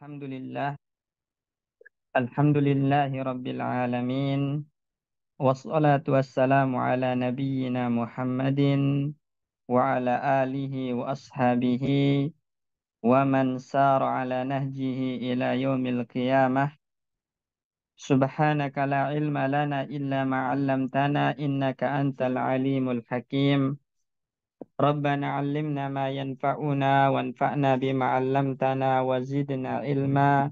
Alhamdulillah, alhamdulillahi rabbil alamin. Wassalatu wassalamu ala nabiyyina Muhammadin wa ala alihi wa ashabihi wa man sara ala nahjihi ila yaumil qiyamah. Subhanaka la ilma lana illa ma 'allamtana innaka antal alimul hakim. Rabbana 'allimna ma yanfa'una wanfa'na bima 'allamtana wa zidna ilma.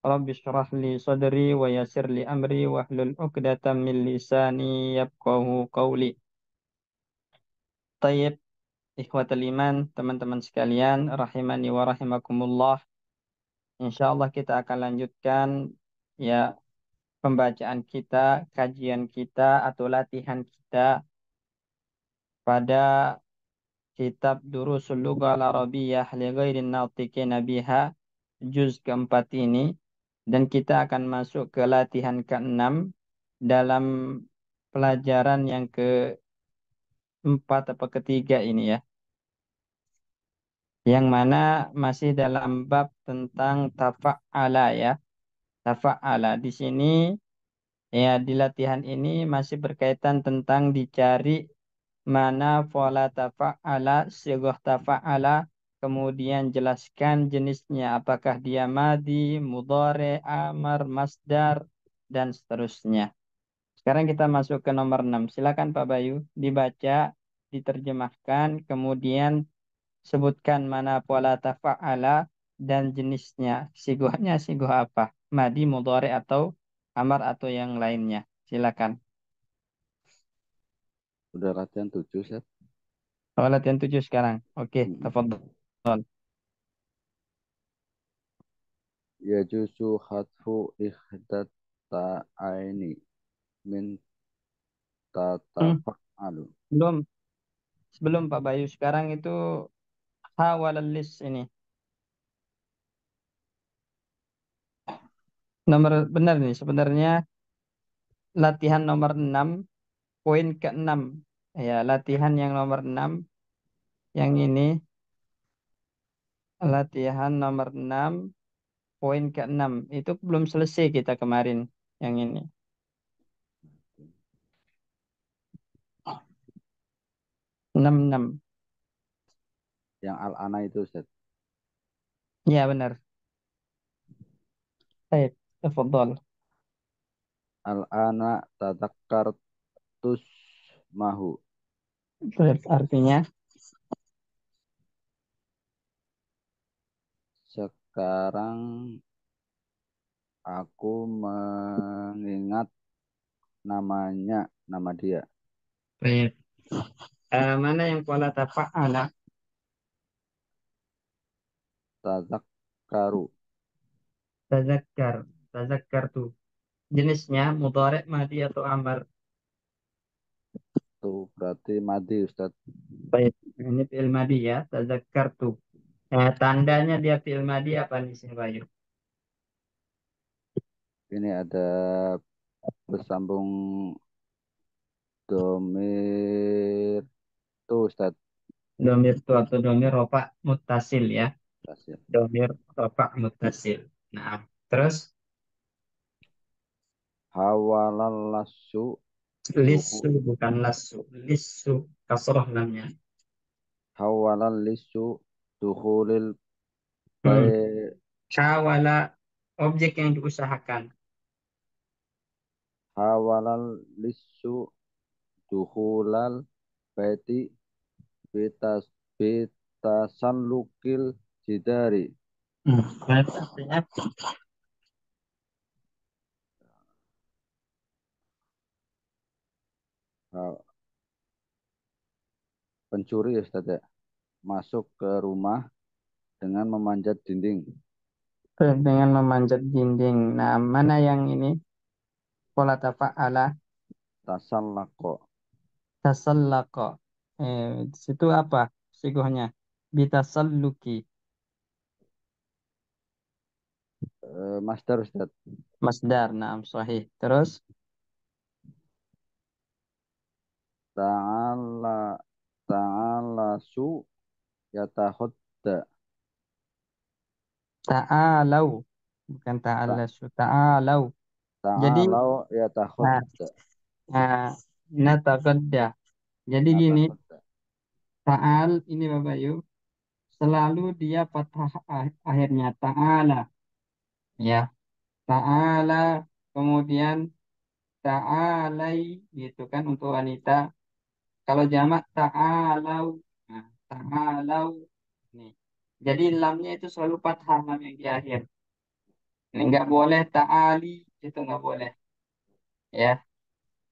Rabbi shrah li sadri wa yassir li amri wahlul 'uqdatam min lisani yafqahu qawli. Tayyib, ikhwatal iman, teman-teman sekalian, rahimani wa rahimakumullah. Insyaallah kita akan lanjutkan ya pembacaan kita, kajian kita atau latihan kita pada kitab Durusul Lughah Al-Arabiyyah li ghairin natiqina biha juz keempat ini, dan kita akan masuk ke latihan keenam dalam pelajaran yang keempat atau ketiga ini ya, yang mana masih dalam bab tentang tafa'ala ya. Tafa'ala di sini ya, di latihan ini masih berkaitan tentang dicari mana pola tafa'ala, sighah tafa'ala, kemudian jelaskan jenisnya, apakah dia madi, mudhari, amar, masdar, dan seterusnya. Sekarang kita masuk ke nomor 6. Silakan Pak Bayu, dibaca, diterjemahkan, kemudian sebutkan mana pola tafa'ala dan jenisnya. Sighahnya sighah apa? Madi, mudhari, atau amar, atau yang lainnya. Silakan. Udah latihan 7, Set. Oh, latihan 7 sekarang. Oke, Mm-mm. tafadhol. Yajuzu hatfu ihdat ta'aini min Hmm, tatafa'alu. belum, sebelum Pak Bayu sekarang itu hawalal list ini. Nomor benar nih sebenarnya, latihan nomor 6 poin ke-6. Ya, latihan yang nomor 6 yang ini, latihan nomor 6 poin ke-6 itu belum selesai kita kemarin yang ini. 66. Yang al-ana itu, Set. Ya, benar. Baik, tafadhol. Al-ana tadakkartus mahu. Baik, artinya Sekarang aku mengingat namanya, nama dia. baik. Mana yang pola tafa'ala? Tadakkaru. Tazakkar. Tazakkar tuh. Jenisnya mudhari, madi, atau amar. Itu berarti madi, Ustaz. Baik, ini fi'il madi ya, tazakkar tuh. Tandanya dia fi'il madi apa nih, Sih Bayu? Ini ada bersambung domir tuh, Ustaz. Domir tuh atau domir rofa muttasil ya. Kasih. Domir rofa muttasil. Nah, terus Hawalal lasu duhu. lisu bukan lasu. Lisu kasroh namanya. Hawalal lisu duhulil Hmm. bai. Hawala objek yang diusahakan. Hawalal lisu duhulal baiti betas betasan lukil jidari. Baik, artinya Nah, pencuri, Ustaz, ya, masuk ke rumah dengan memanjat dinding. dengan memanjat dinding. Nah, mana yang ini? Pola tafa'ala. Tasallaqo. Tasallaqa. Di situ apa sigohnya? Bitasalluki. Master, Ustaz. Masdar, naam, sahih. Terus, Ta'ala ta'ala su yatahodda. Ta'alau. Bukan Ta- ta'alasu. Ta'alau. Jadi, Ta'alau ya nah, takhudda. nah, nataqadda. Jadi gini, Natakhudda. ta'al ini Bapak Yu, selalu dia fathah akhirnya ta'ala. Ya, ta'ala. Kemudian ta'alai gitu kan untuk wanita. Kalau jamak ta'alau. Nah, ta'alau. Nih. Jadi lamnya itu selalu fathah lam yang di akhir. Ini nggak boleh ta'ali, itu nggak boleh. Ya,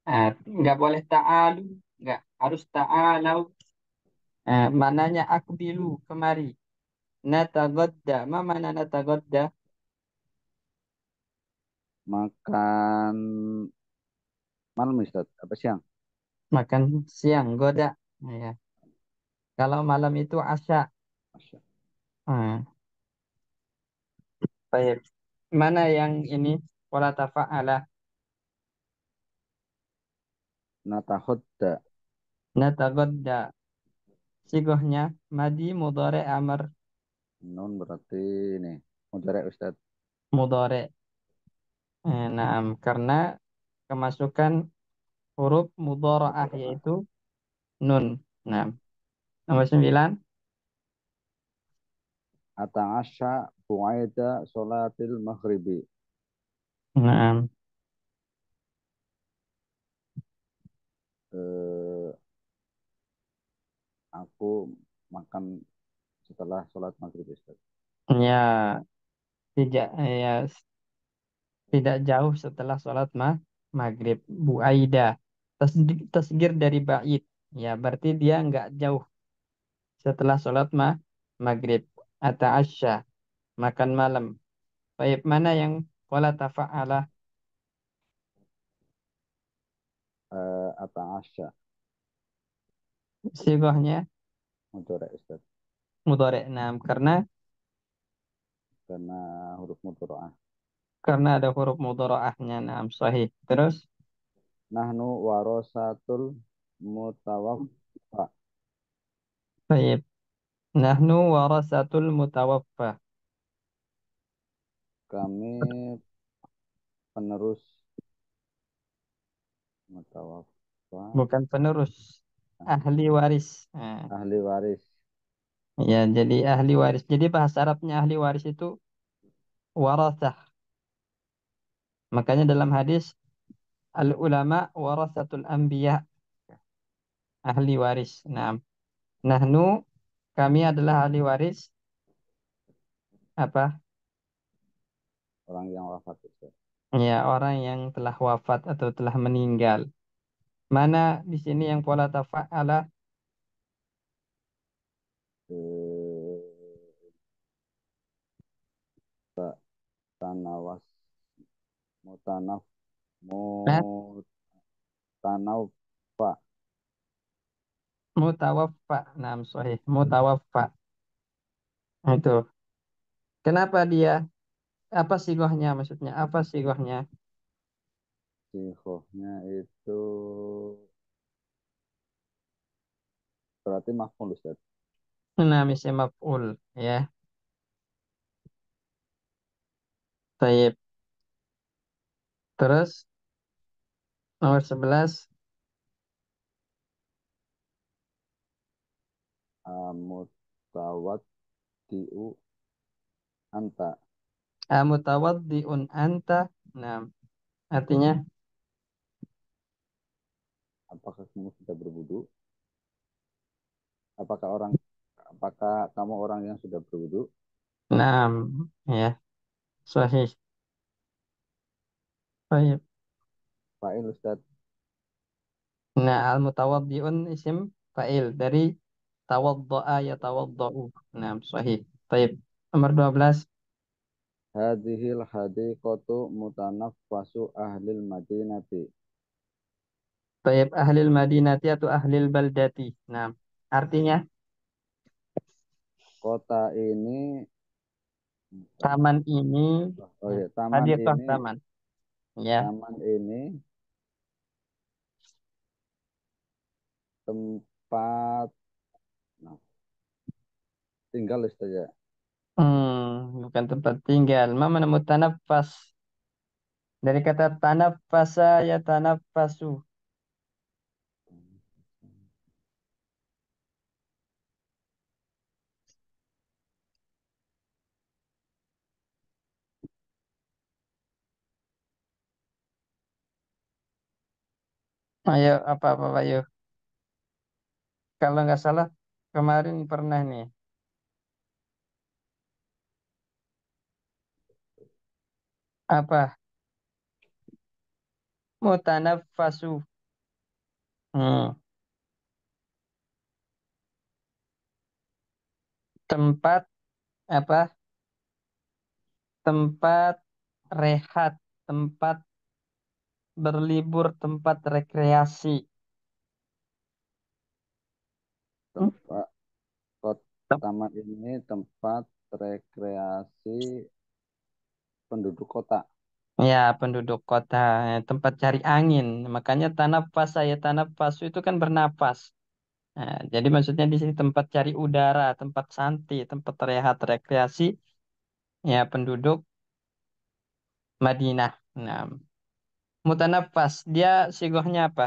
nah, nggak boleh ta'alu, nggak harus ta'alau. Nah, mananya akbilu kemari. Natagodda, ma mana natagodda? Makan malam Ustaz, apa siang? Makan siang, goda. Nah, ya. Kalau malam itu asya. Masya. Hmm, baik. Mana yang ini? Wala tafa'ala. Natakhudda. Natagodda. Sigohnya madi mudore amr Nun berarti ini. Mudhari Ustaz. mudore. Naam, karena kemasukan huruf mudora'ah Mudhari'ah. yaitu nun. Nah, nomor 9. Ata'asha bu'aida sholatil maghribi. Naam, Eh, aku makan setelah sholat maghrib Ustaz. ya tidak ya tidak jauh setelah sholat maghrib. Bu Aida. Tasgir dari ba'id. Ya, berarti dia nggak jauh setelah sholat maghrib. Ata'asya. Makan malam. Baik, mana yang wala tafa'ala Ata'asha sigohnya mudhari Ustaz. mudhari'. Naam, Karena huruf mudhari'ah. karena ada huruf mudhara'ahnya. Naam, sahih. Terus, Nahnu warasatul mutawaffa. baik. Nahnu warasatul mutawaffa. Kami penerus mutawaffa. Bukan penerus. Ahli waris. Nah, Ahli waris. ya, jadi ahli waris. Jadi bahasa Arabnya ahli waris itu warasah. Makanya dalam hadis al ulama warasatul anbiya, ahli waris. Nah, nahnu kami adalah ahli waris apa? Orang yang wafat Ustaz. Ya, orang yang telah wafat atau telah meninggal. Mana di sini yang pola tafa'ala Eh, Tanawas mutanaf nah, mutanawfa. mutawaffa. Nah, sahih. Mutawaffa. Itu. Kenapa dia? Apa sigohnya maksudnya? Apa sigohnya? Sihhohnya itu berarti maf'ul Ustaz. Nah, misalnya maf'ul. Ya. Baik. Terus nomor 11. Mutawaddi'u anta. Mutawaddi'un anta. Nah, artinya Apakah kamu sudah berwudu? Apakah orang apakah kamu orang yang sudah berwudu? nah, ya, sahih. Baik. Fa'il Ustaz. Nah, al-mutawaddi'un isim fa'il dari tawadda'a yatawadda'u. Nah, sahih. Baik. Nomor 12. Hadhil hadiqatu mutanaffasu ahlil madinati. Baik, ahlil madinati atau ahlil baldati. Nah, artinya Kota ini taman ini, oh ya, ya, hadiqah taman. Ya, taman ini tempat nah, tinggal Ustaz ya. Bukan tempat tinggal. Ma menemu tanafas. Dari kata tanafasa ya tanafasu. Ayo, apa-apa, ayo. Kalau nggak salah, kemarin pernah nih. Apa? Mutanafasu. Hmm. Tempat, apa? Tempat rehat. Tempat berlibur, tempat rekreasi. Hmm? Tempat taman ini tempat rekreasi penduduk kota. Ya, penduduk kota, tempat cari angin. Makanya tanafas saya tanafasu itu kan bernapas. Nah, jadi maksudnya di sini tempat cari udara, tempat santai, tempat rehat, rekreasi, ya penduduk Madinah. Nah, mutanafas, dia sigohnya apa?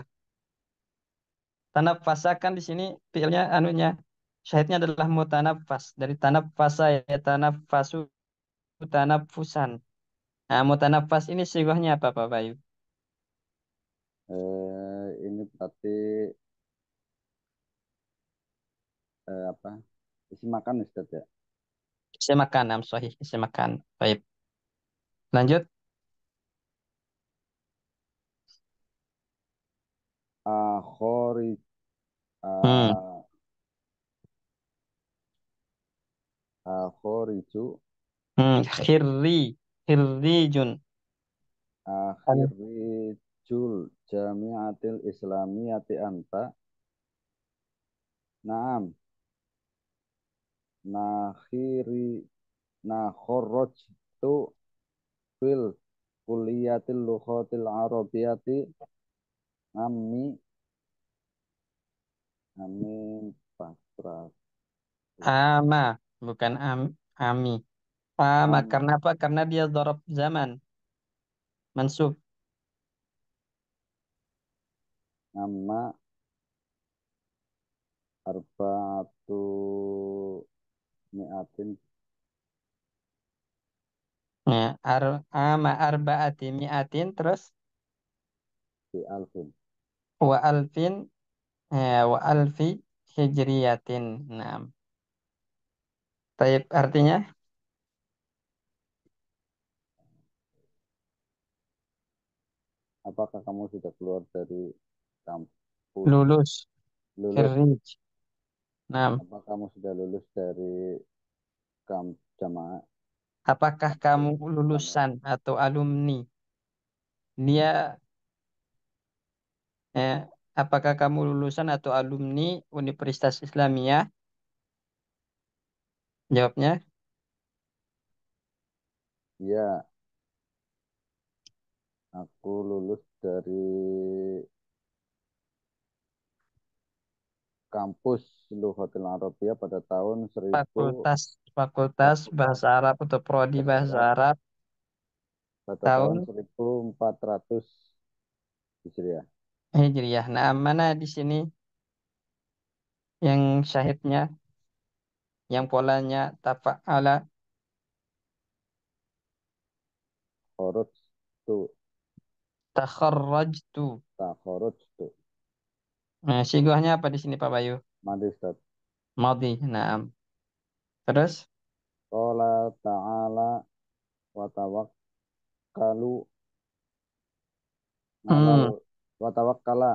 Tanafasa kan di sini fiilnya anunya, syahidnya adalah mutanafas. Dari tanafasa ya tanafasu, tanafusan. Nah, mutanafas ini sigohnya apa, Pak Bayu? Ini berarti apa? Isi makan Ustaz ya. Isi makan, am sahih, isi makan. Baik, lanjut. Akhori Hmm. ah, Akhoriju Khirrijun. An- Akhirijul Jamiatil Islamiyati anta. Naam. Nakhiri Nakhorrojtu fil kuliyatil lughatil arabiyati ammi amin pasra Ama, bukan ami. Ama, am karena apa? Karena dia dzaraf zaman, mansub. amma arbaatu mi'atin Ya, ama arba'ati mi'atin, terus fi alfin. wa alfin, wa alfi hijriyatin. Nah, taib artinya Apakah kamu sudah keluar dari kampus lulus, lulus? kharij. Nah, Apa kamu sudah lulus dari jamaah apakah kamu kampus Islamiyah? lulusan atau alumni? Dia, eh, apakah kamu lulusan atau alumni Universitas Islamiyah? Jawabnya, Iya, aku lulus dari kampus Lughatil Arabiyah pada tahun 1000 Fakultas Fakultas Fakultas Bahasa Arab atau Prodi Bahasa Bahasa Arab Arab pada tahun tahun 1400 Hijriah. Hijriyah. Nah, mana di sini yang syahidnya, yang polanya tafa'ala, Kharaj tu takharrajtu. takharaj tu Nah, sigahnya apa di sini Pak Bayu? mandi Ustaz. Madhi. Nah, terus Qala ta'ala wa tawakkalu ngalal hmm, wa tawakkala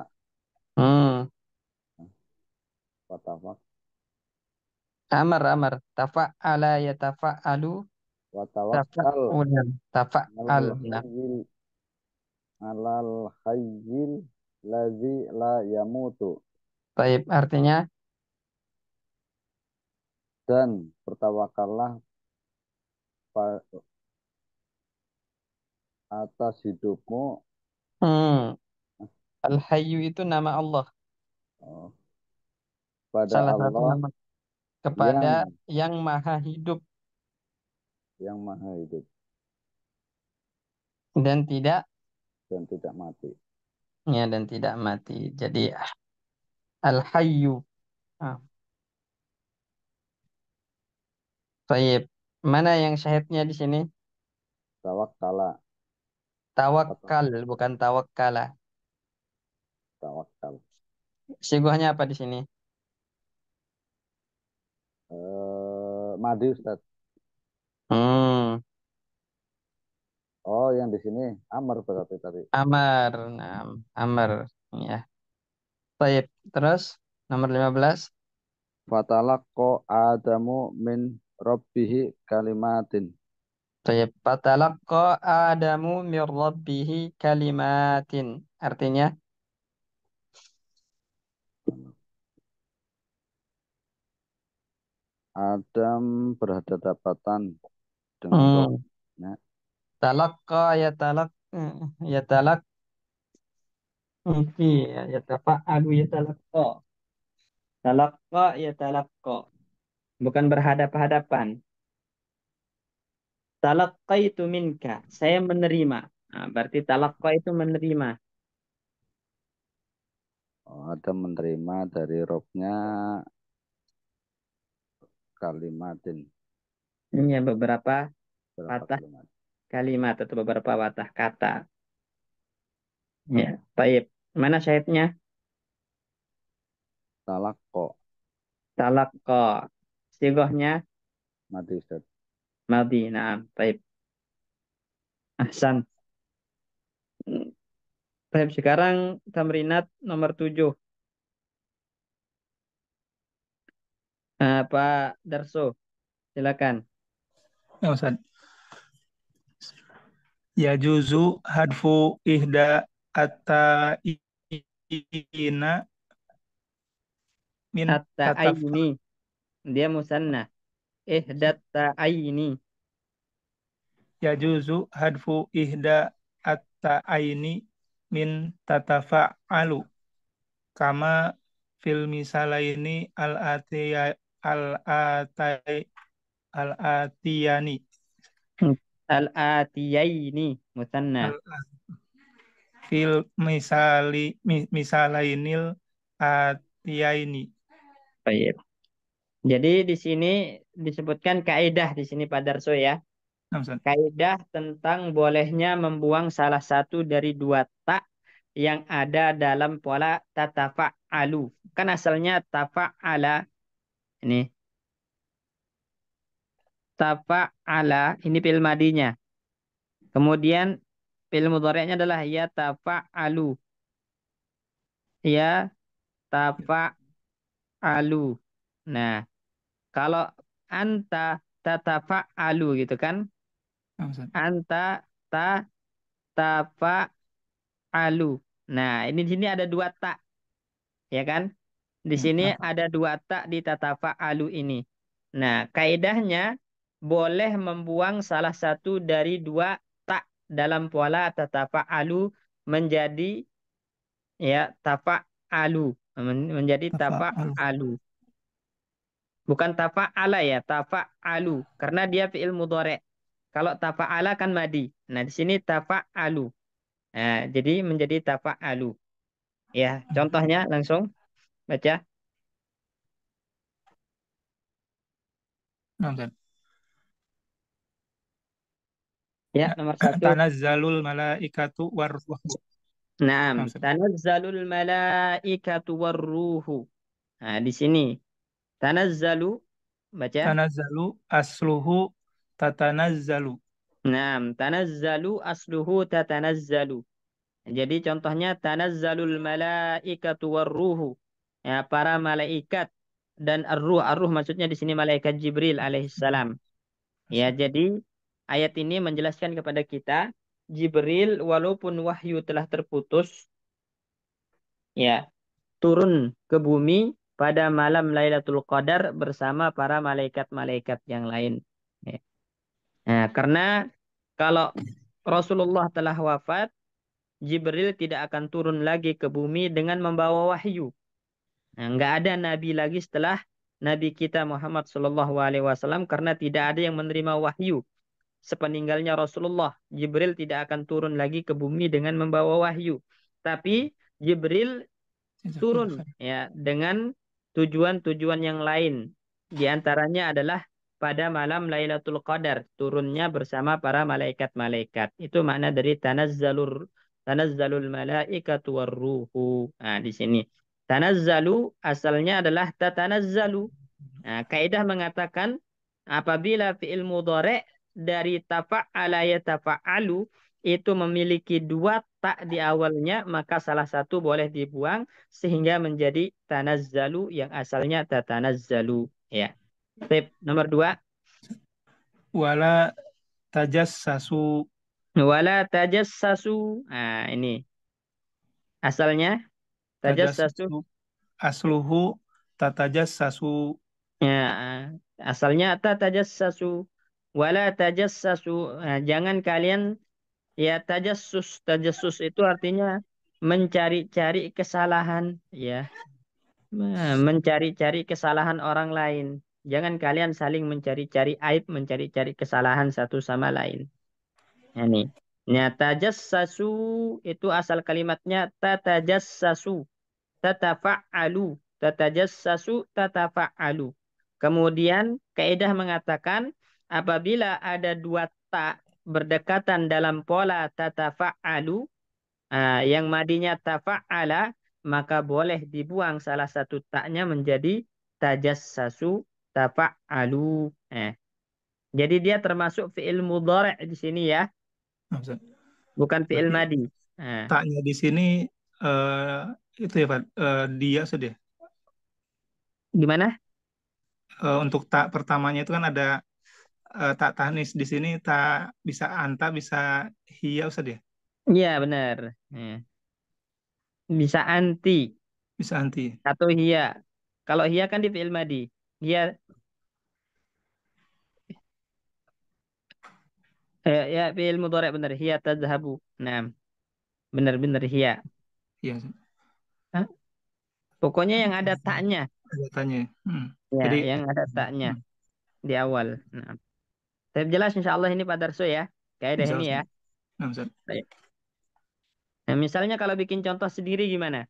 hmm, wa tawak amar tafa'ala ya tafa'alu wa tawakkal tafa'ulan tafa'al. alal Nah, hayyil alal hayyil ladzi la yamutu. taib artinya Dan bertawakallah atas hidupmu hmm, Al-Hayyu itu nama Allah. oh, pada Salah satu Allah nama kepada yang yang maha hidup. yang maha hidup dan tidak dan tidak mati. ya dan tidak mati. Jadi al-hayyu. Ah, baik. Mana yang syahidnya di sini? Tawakkala, atau Tawakal, bukan tawakkala. tawakal. Siguhnya apa di sini? Madi Ustaz. Hmm, Oh, yang di sini Amr berarti tadi. amar. Nah, amar. Ya. Baik. Terus nomor 15. Fatalaqqa Adamu min rabbihi kalimatin. Baik. Fatalaqqa Adamu mir rabbihi kalimatin. Artinya, Adam berhadapan dengan hmm, Rohnya. talaqqa ya talak ya tafa'alu ya talaqqa. Talaqqa ya talaqqa. Bukan berhadap-hadapan. Talaqqaitu minka. Saya menerima. Nah, berarti talaqqa itu menerima. Oh, Adam menerima dari Robnya kalimatin. Ini ya beberapa Berapa patah kalimat? kalimat atau beberapa patah kata. Ya, baik. Mana syahidnya? Talaqqa. Talaqqa. Sigohnya Mati Ustaz. madhi. Nah, baik. Ahsan. Baik, sekarang tamrinat nomor 7. Pak Darso, silakan. Ya, Ustaz. Ya juzu hadfu ihda ina min tataf. At-ta'ayni. Dia musanna. Ihdat ta'ayni. Ya juzu hadfu ihda aini min tatafa'alu kama fil misalaini al-atay al-atiyani Al-atiyaini. Musanna. al fil misalainil atiyaini. Baik. Jadi di sini disebutkan kaidah di sini Pak Darso ya. Nah, Ustaz. Kaidah tentang bolehnya membuang salah satu dari dua tak yang ada dalam pola tatafa'alu. Kan asalnya tafa'ala ini. Tafa'ala ini fi'il madinya. Kemudian fi'il mudhari'nya adalah ya tafa'alu. Ya tafa'alu. Nah, kalau anta tatafa'alu gitu kan. Nah, Ustaz. Anta tatafa'alu. Nah, ini di sini ada dua tak, ya kan? Di Ya, sini tafa. ada dua tak di tatafa'alu ini. Nah, kaidahnya boleh membuang salah satu dari dua tak dalam pola tatafa'alu menjadi ya tafa'alu, menjadi Tafa'alu. tafa'alu. Bukan tafa'ala ya, tafa'alu karena dia fi'il mudhari'. Kalau tafa'ala kan madi. Nah, di sini tafa'alu. Nah, jadi menjadi tafa'alu. Ya, contohnya langsung baca. Nah, Ustaz. Ya, Ya, nomor 1. tanazzalul malaikatu warruhu. Naam, Nah, Ustaz. tanazzalul malaikatu warruhu. Nah, di sini tanazzalu baca. Tanazzalu asluhu tatanazzalu. Naam, tanazzalu asluhu tatanazzalu. Jadi contohnya tanazzalul malaikatu warruhu. Ya, para malaikat dan ar-ruh. Ar-ruh maksudnya di sini malaikat Jibril alaihissalam. Ya, Ustaz. jadi ayat ini menjelaskan kepada kita Jibril walaupun wahyu telah terputus, ya, turun ke bumi pada malam Lailatul Qadar bersama para malaikat-malaikat yang lain. Ya. Nah, karena kalau Rasulullah telah wafat, Jibril tidak akan turun lagi ke bumi dengan membawa wahyu. Nah, nggak ada nabi lagi setelah Nabi kita Muhammad Shallallahu Alaihi Wasallam karena tidak ada yang menerima wahyu sepeninggalnya Rasulullah, Jibril tidak akan turun lagi ke bumi dengan membawa wahyu. Tapi Jibril Jazakallah turun khair. ya dengan tujuan-tujuan yang lain. Di antaranya adalah pada malam Lailatul Qadar, turunnya bersama para malaikat-malaikat. Itu makna dari tanazzalul malaikatu warruhu. Nah, di sini. Tanazzalu asalnya adalah tatanazzalu. Nah, kaidah mengatakan apabila fi'il mudhari' dari tafa'ala yatafa'alu itu memiliki dua tak di awalnya, maka salah satu boleh dibuang sehingga menjadi tanazzalu yang asalnya tatanazzalu. Ya. Tip nomor dua. Wala tajassasu. Wala tajassasu. Nah, ini asalnya tajassasu. Tajassasu asluhu tatajassasu. Ya, asalnya tatajassasu. Wala tajassasu. Nah, jangan kalian ya tajassus. Tajassus itu artinya mencari-cari kesalahan, ya. Mencari-cari kesalahan orang lain. Jangan kalian saling mencari-cari aib, mencari-cari kesalahan satu sama lain. Ini. Ya, tajassasu itu asal kalimatnya tatajassasu, tatafa'alu, tatajassasu, tatafa'alu. Kemudian kaidah mengatakan apabila ada dua ta berdekatan dalam pola tatafa'alu, yang madinya tafa'ala, maka boleh dibuang salah satu taknya menjadi tajassasu, tafa'alu. Jadi dia termasuk fi'il mudhari' di sini ya, Nah, Ustaz. bukan fi'il Berarti madi. Eh, taknya di sini eh, itu ya Pak, dia sudah. Gimana? Untuk tak pertamanya itu kan ada tak tanis di sini tak bisa anta bisa hia Ustaz ya. Iya benar. Bisa anti Bisa anti. atau hia. Kalau hia kan di fi'il madi. Hia ya fi'il mudhari' benar. Hia tadhhabu. Nah, benar-benar hia. Iya Ustaz. Hah? Pokoknya yang ada taknya. Ada tanya. Ya, Jadi yang ada taknya hmm, di awal. Nah, tapi jelas insya Allah ini Pak Darso ya. Kaidah bisa ini Ustaz. ya. Nah, Ustaz. Baik. Nah, misalnya kalau bikin contoh sendiri gimana?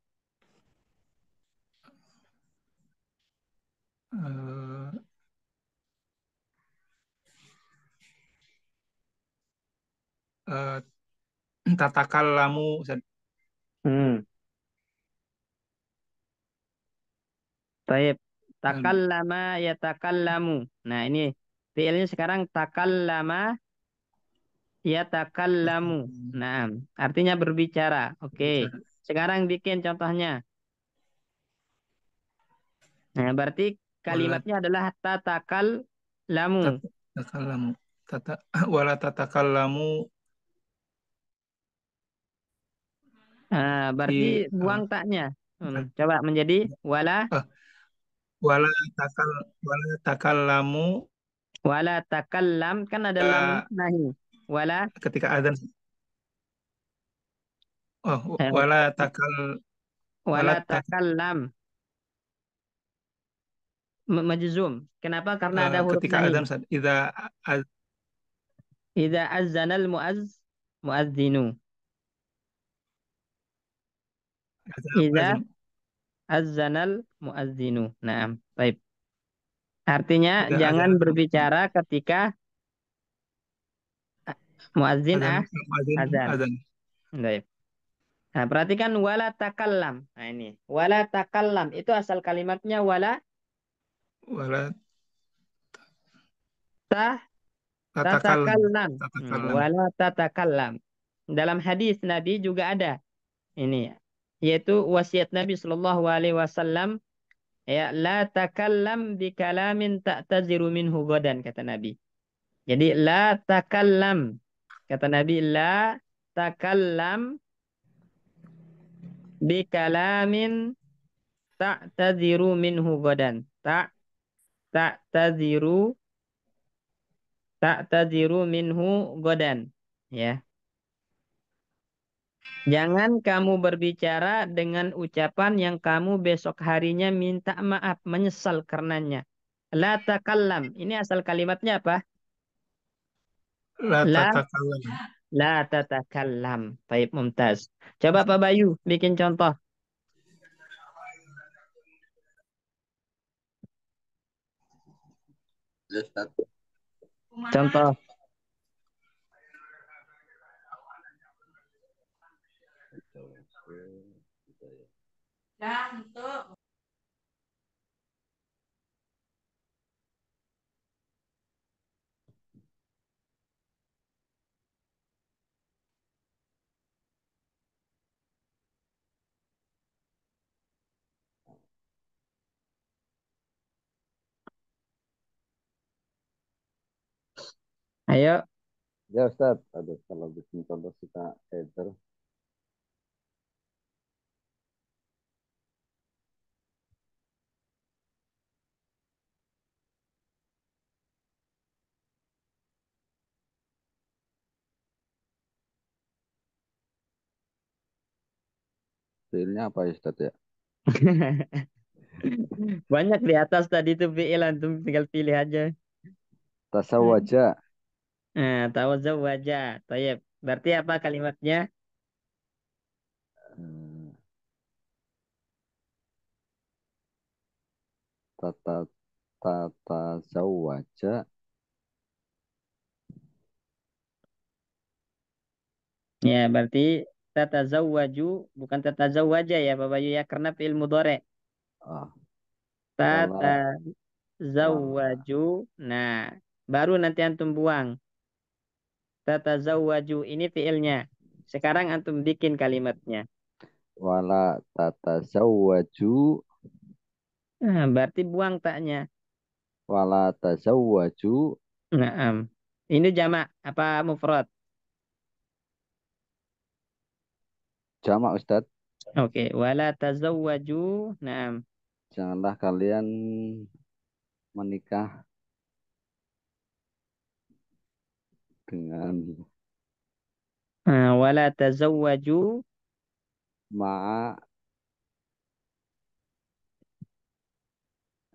Eh, eh, Tatakallamu Ustaz. Hmm. Baik. Eh, Takallama yatakallamu. Nah, ini fiilnya sekarang takallama yatakallamu. Nah, artinya berbicara. Oke. Bicara. Sekarang bikin contohnya. Nah, berarti Wala kalimatnya adalah tatakallamu. tatakallamu. Tata wala tatakallamu Berarti fi buang taknya. Coba menjadi wala eh, wala takal wala takallamu wala takallam kan ada lam eh, nahi. Wala ketika adzan. Oh, eh, wala takal wala wala tak takallam majzum. Kenapa? Karena ada huruf ketika nahi. adzan Ustaz. Idza azzanal muazzinu. Idza Adzan azzanal muazzinu. Naam. Baik. Artinya idza jangan adzan berbicara ketika muazzin adzan adzan azan. adzan Baik. Nah, perhatikan wala takallam. Nah, ini. Wala takallam itu asal kalimatnya wala wala ta tatakallam tatakallam. tatakallam Wala tatakallam. Dalam hadis Nabi juga ada ini, yaitu wasiat Nabi Shallallahu Alaihi Wasallam, ya la takallam bi kalamin ta'taziru minhu godan, kata Nabi. Jadi la takallam, kata Nabi, la takallam bi kalamin ta'taziru minhu godan. Ta'taziru ta'taziru minhu godan. Ya. Jangan kamu berbicara dengan ucapan yang kamu besok harinya minta maaf, menyesal karenanya. La takallam. Ini asal kalimatnya apa? La La, tatakalam. la tatakallam. Baik, mumtaz. Coba Pak Bayu bikin contoh. Ya, Ustaz. Contoh. Ayo. Ya Ustaz, aduh kalau bikin contoh suka header. Fiilnya apa ya Ustaz ya? Banyak di atas tadi tuh fiil antum tinggal pilih aja. Tasawaja, Nah, tawazzaw wajah. Tayyib. Berarti apa kalimatnya? eh, tata tata zawaja, Ya, berarti tatazawwaju bukan tatazawwaja ya Bapak Bayu ya karena fiil mudhari. ah, wala wala Tatazawwaju. Nah, baru nanti antum buang. Tatazawwaju ini fiilnya. Sekarang antum bikin kalimatnya. wala tata zawaju, Nah, berarti buang taknya. wala tazawwaju, Naam. Ini jamak apa mufrad? jamak Ustaz. Oke, wala tazawwaju. Naam. Janganlah kalian menikah dengan Wala tazawwaju. ma'a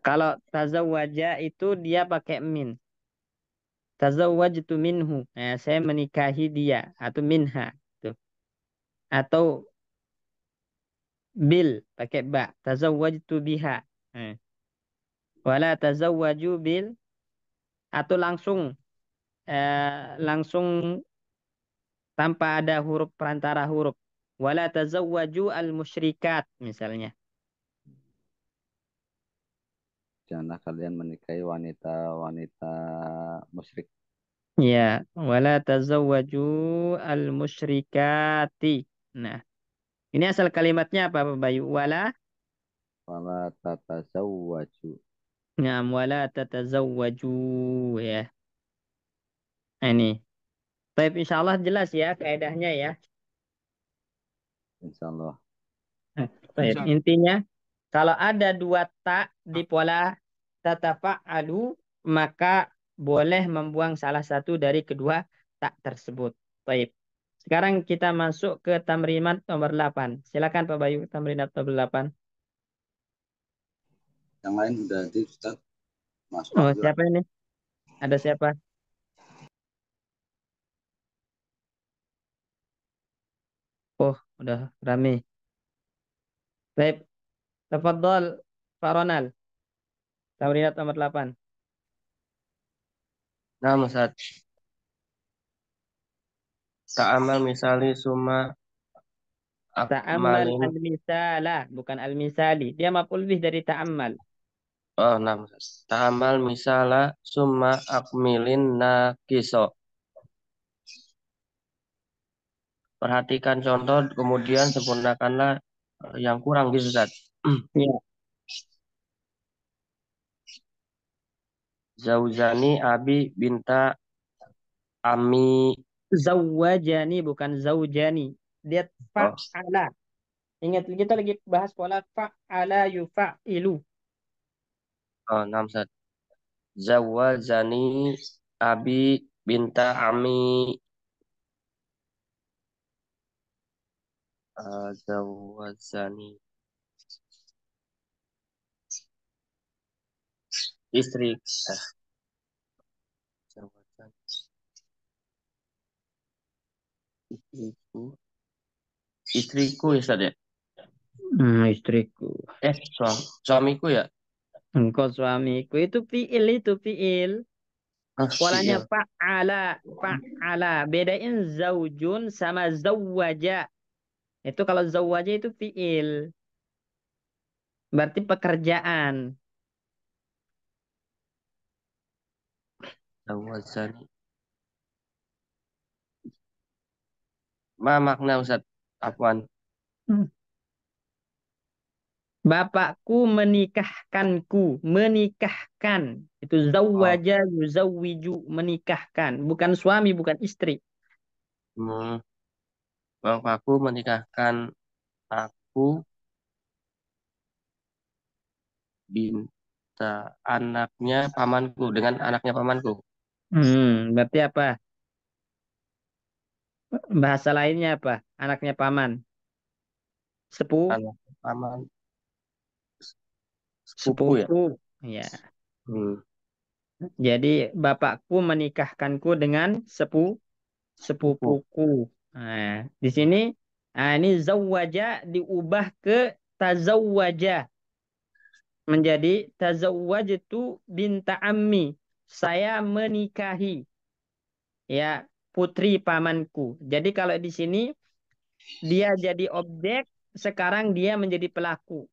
Kalau tazawwaja itu dia pakai min. Tazawwajtu minhu. Nah, saya menikahi dia atau minha. Tuh. Atau bil pakai ba. Tazawwajtu biha. Nah. Wala tazawwaju bil atau langsung tanpa ada huruf perantara huruf. Wala tazawwaju al musyrikat misalnya. janganlah kalian menikahi wanita-wanita musyrik. Ya, wala tazawwaju al musyrikati. Nah, ini asal kalimatnya apa Pak Bayu? Wala, Wala tata zawaju. ngam wala tatazawwaju ya. Nah, ini. Baik, insya Allah jelas ya kaidahnya ya. Insya Allah. Nah, baik, Insya Allah. intinya kalau ada dua tak di pola tatafa'alu maka boleh membuang salah satu dari kedua tak tersebut. Baik. Sekarang kita masuk ke tamrinat nomor 8. Silakan Pak Bayu, tamrinat nomor 8. Yang lain udah di Ustaz. Masuk Oh, lagi lah. siapa ini? Ada siapa? Oh, udah rame. Baik, tafadhol Pak Ronald, tamrinat nomor 8. Nah, Ustaz, ta'amal misali summa Ta'ammal akmalin. al-misala, bukan al-misali. Dia maf'ul bih dari ta'ammal. Oh, nah, Ustaz. Ta'amal misala summa akmilin nakiso. Perhatikan contoh, kemudian sempurnakanlah yang kurang gitu, Ustaz. Ya. Zauzani abi binta ami. Zawwajani bukan zaujani. Dia Oh, fa'ala. Ingat kita lagi bahas pola fa'ala yufa'ilu. oh, nah, Ustaz. Zawazani abi binta ami. Zawazani istri. Zawazani. Istriku. Istriku ya Ustaz ya? Istriku. Suamiku ya? Engkau suamiku itu fiil. Polanya Fiil. fa'ala. Bedain zaujun sama zawwaja. Itu kalau zawwaja itu fiil. Berarti pekerjaan. Zawwajani. Ma makna Ustaz? Apaan? Hmm. Bapakku menikahkanku. Menikahkan. Itu Oh. zawwaja, yuzawwiju. Menikahkan. Bukan suami, bukan istri. Hmm. Bapakku menikahkan aku binta anaknya pamanku dengan anaknya pamanku. Berarti apa? Bahasa lainnya apa? Anaknya paman. Anak paman sepupu ya. Sepupu. Ya. Hmm. Jadi bapakku menikahkanku dengan Sepupu. sepupuku. Nah, di sini ini zawwaja diubah ke tazawwaja menjadi tazawwajtu binta ammi. Saya menikahi ya putri pamanku. Jadi kalau di sini dia jadi objek, sekarang dia menjadi pelaku.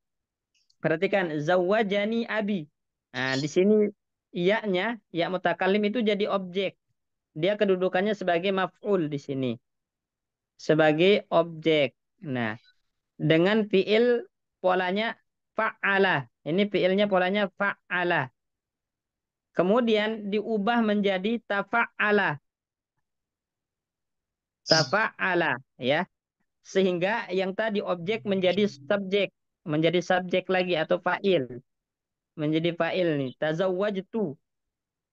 Perhatikan zawwajani abi. Nah, di sini iya-nya, ya mutakallim itu jadi objek. Dia kedudukannya sebagai maf'ul di sini. Sebagai objek. Nah, dengan fiil polanya fa'ala. Ini fiilnya polanya fa'ala. Kemudian diubah menjadi tafa'ala. Tafa'ala, ya. Sehingga yang tadi objek menjadi subjek. Menjadi subjek lagi atau fa'il. Menjadi fa'il nih. Tazawwajtu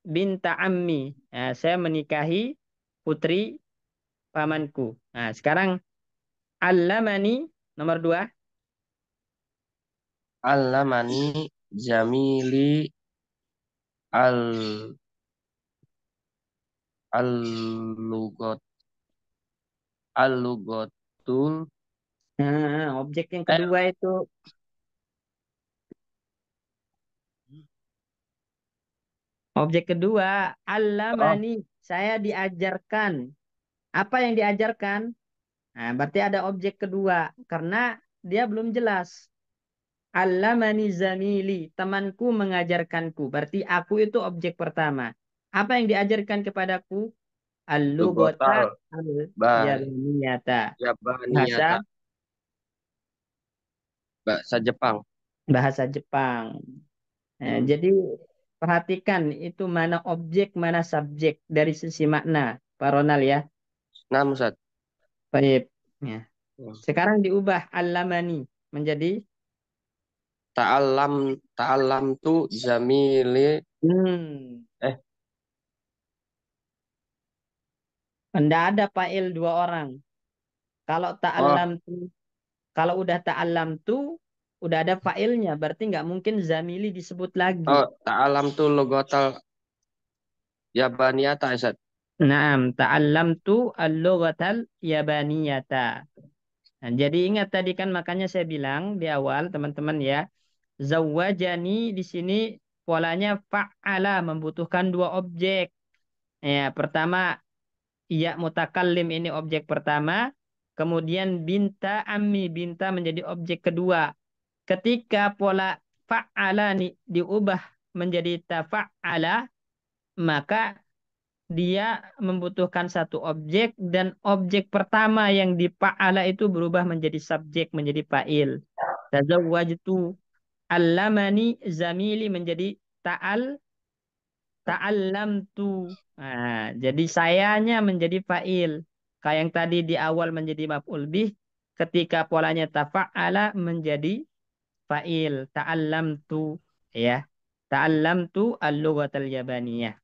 binta ammi. Nah, saya menikahi putri pamanku. Nah, sekarang allamani nomor 2. Allamani Jamili al al-lugot al-lugotul Nah, objek yang kedua itu objek kedua oh allamani, saya diajarkan. Apa yang diajarkan? Nah, berarti ada objek kedua karena dia belum jelas. Allamani zamili, temanku mengajarkanku. Berarti aku itu objek pertama. Apa yang diajarkan kepadaku? lugotal Al-lughata ba al-yabaniyata. yabaniyata Bahasa bahasa Jepang. bahasa Jepang. Nah, Hmm. jadi perhatikan itu mana objek, mana subjek dari sisi makna, Pak Ronald ya. Nah, Ustaz. Baik. Ya. Hmm. Sekarang diubah allamani menjadi Ta'allam tu Jamili hmm, eh Anda ada fa'il dua orang. Kalau oh ta'allam tu, kalau udah ta'allam tu, udah ada fa'ilnya, berarti nggak mungkin zamili disebut lagi. ta'allam tu lugotal yabaniyata Ustaz. Naam, ta'allam tu al-lughatal yabaniyata. Nah, jadi ingat tadi kan makanya saya bilang di awal teman-teman ya, zawwajani di sini polanya fa'ala membutuhkan dua objek. Ya, pertama ya mutakallim ini objek pertama, kemudian binta ammi binta menjadi objek kedua. Ketika pola fa'ala diubah menjadi tafa'ala, maka dia membutuhkan satu objek dan objek pertama yang difa'ala itu berubah menjadi subjek, menjadi fa'il. Tazawwajtu, allamani zamili menjadi ta'al ta'allamtu. Nah, jadi sayanya menjadi fa'il. Kayak yang tadi di awal menjadi maf'ul bih, ketika polanya tafa'ala menjadi fa'il. Ta'allamtu, ya. Ta'allamtu al-lughatal yabaniyah.